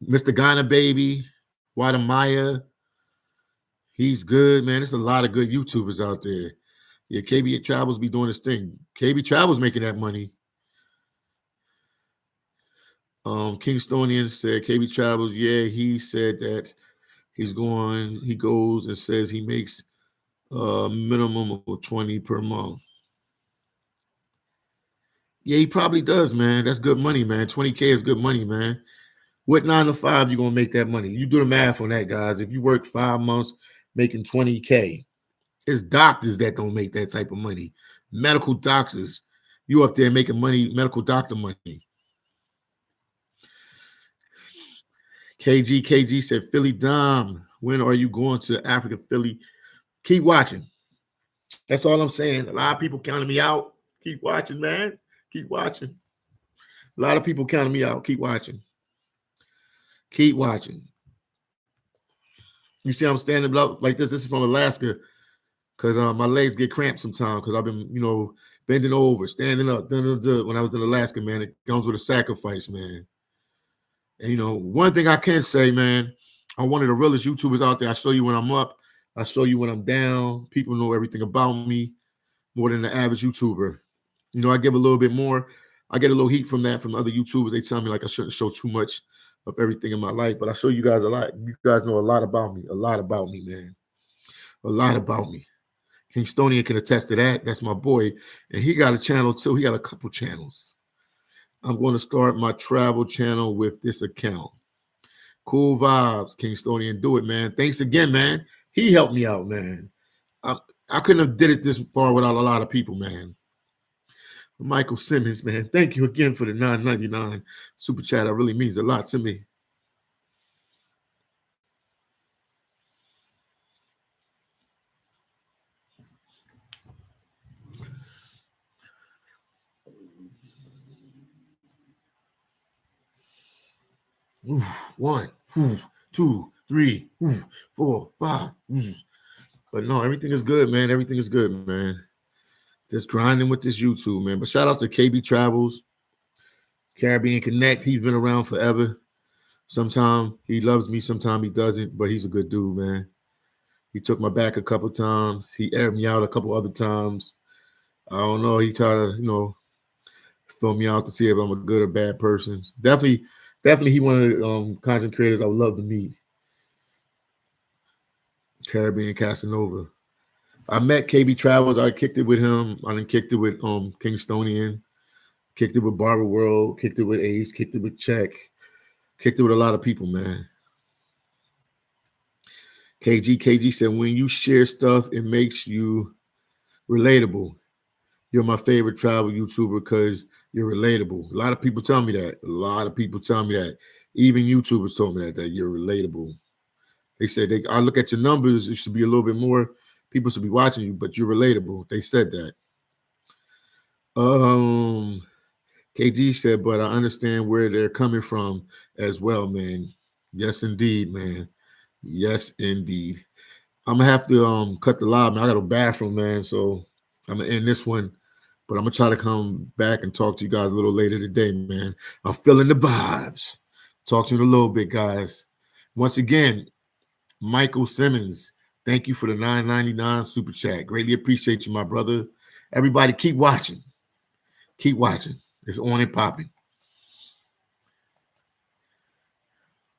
Mr. Ghana Baby, Wada Maya. He's good, man. There's a lot of good YouTubers out there. Yeah, KB Travels be doing his thing. KB Travels making that money. Kingstonian said KB Travels, yeah, he said that he goes and says he makes a minimum of 20 per month. Yeah, he probably does, man. That's good money, man. 20K is good money, man. What 9 to 5 you gonna make that money? You do the math on that, guys. If you work 5 months making 20K, it's doctors that don't make that type of money. Medical doctors, you up there making money, medical doctor money. KG said, Philly Dom, when are you going to Africa, Philly? Keep watching. That's all I'm saying. A lot of people counting me out. Keep watching, man. Keep watching. A lot of people counting me out. Keep watching. Keep watching. You see, I'm standing up like this. This is from Alaska because my legs get cramped sometimes because I've been, bending over, standing up. When I was in Alaska, man, it comes with a sacrifice, man. And, one thing I can say, man, I'm one of the realest YouTubers out there. I show you when I'm up. I show you when I'm down. People know everything about me more than the average YouTuber. I give a little bit more. I get a little heat from that from other YouTubers. They tell me like I shouldn't show too much of everything in my life, but I show you guys a lot. You guys know a lot about me. A lot about me, man. A lot about me. Kingstonian can attest to that. That's my boy. And he got a channel too. He got a couple channels. I'm going to start my travel channel with this account. Cool vibes, Kingstonian. Do it, man. Thanks again, man. He helped me out, man. I couldn't have did it this far without a lot of people, man. Michael Simmons, man. Thank you again for the $9.99 super chat. That really means a lot to me. Ooh, 1, 2, 3, 4, 5. But no, everything is good, man. Everything is good, man. Just grinding with this YouTube, man. But shout out to KB Travels, Caribbean Connect. He's been around forever. Sometimes he loves me, sometimes he doesn't, but he's a good dude, man. He took my back a couple times. He aired me out a couple other times. I don't know. He tried to, fill me out to see if I'm a good or bad person. Definitely he one of the content creators I would love to meet. Caribbean Casanova. I met KB Travels. I kicked it with him. I done kicked it with Kingstonian. Kicked it with Barber World. Kicked it with Ace. Kicked it with Check. Kicked it with a lot of people, man. KG said, when you share stuff, it makes you relatable. You're my favorite travel YouTuber because you're relatable. A lot of people tell me that. A lot of people tell me that. Even YouTubers told me that you're relatable. They said, I look at your numbers, it should be a little bit more. People should be watching you, but you're relatable. They said that. KG said, but I understand where they're coming from as well, man. Yes, indeed, man. Yes, indeed. I'm gonna have to cut the live, man. I got a bathroom, man. So I'm gonna end this one, but I'm gonna try to come back and talk to you guys a little later today, man. I'm feeling the vibes. Talk to you in a little bit, guys. Once again, Michael Simmons, thank you for the $9.99 super chat. Greatly appreciate you, my brother. Everybody, keep watching. Keep watching. It's on and popping.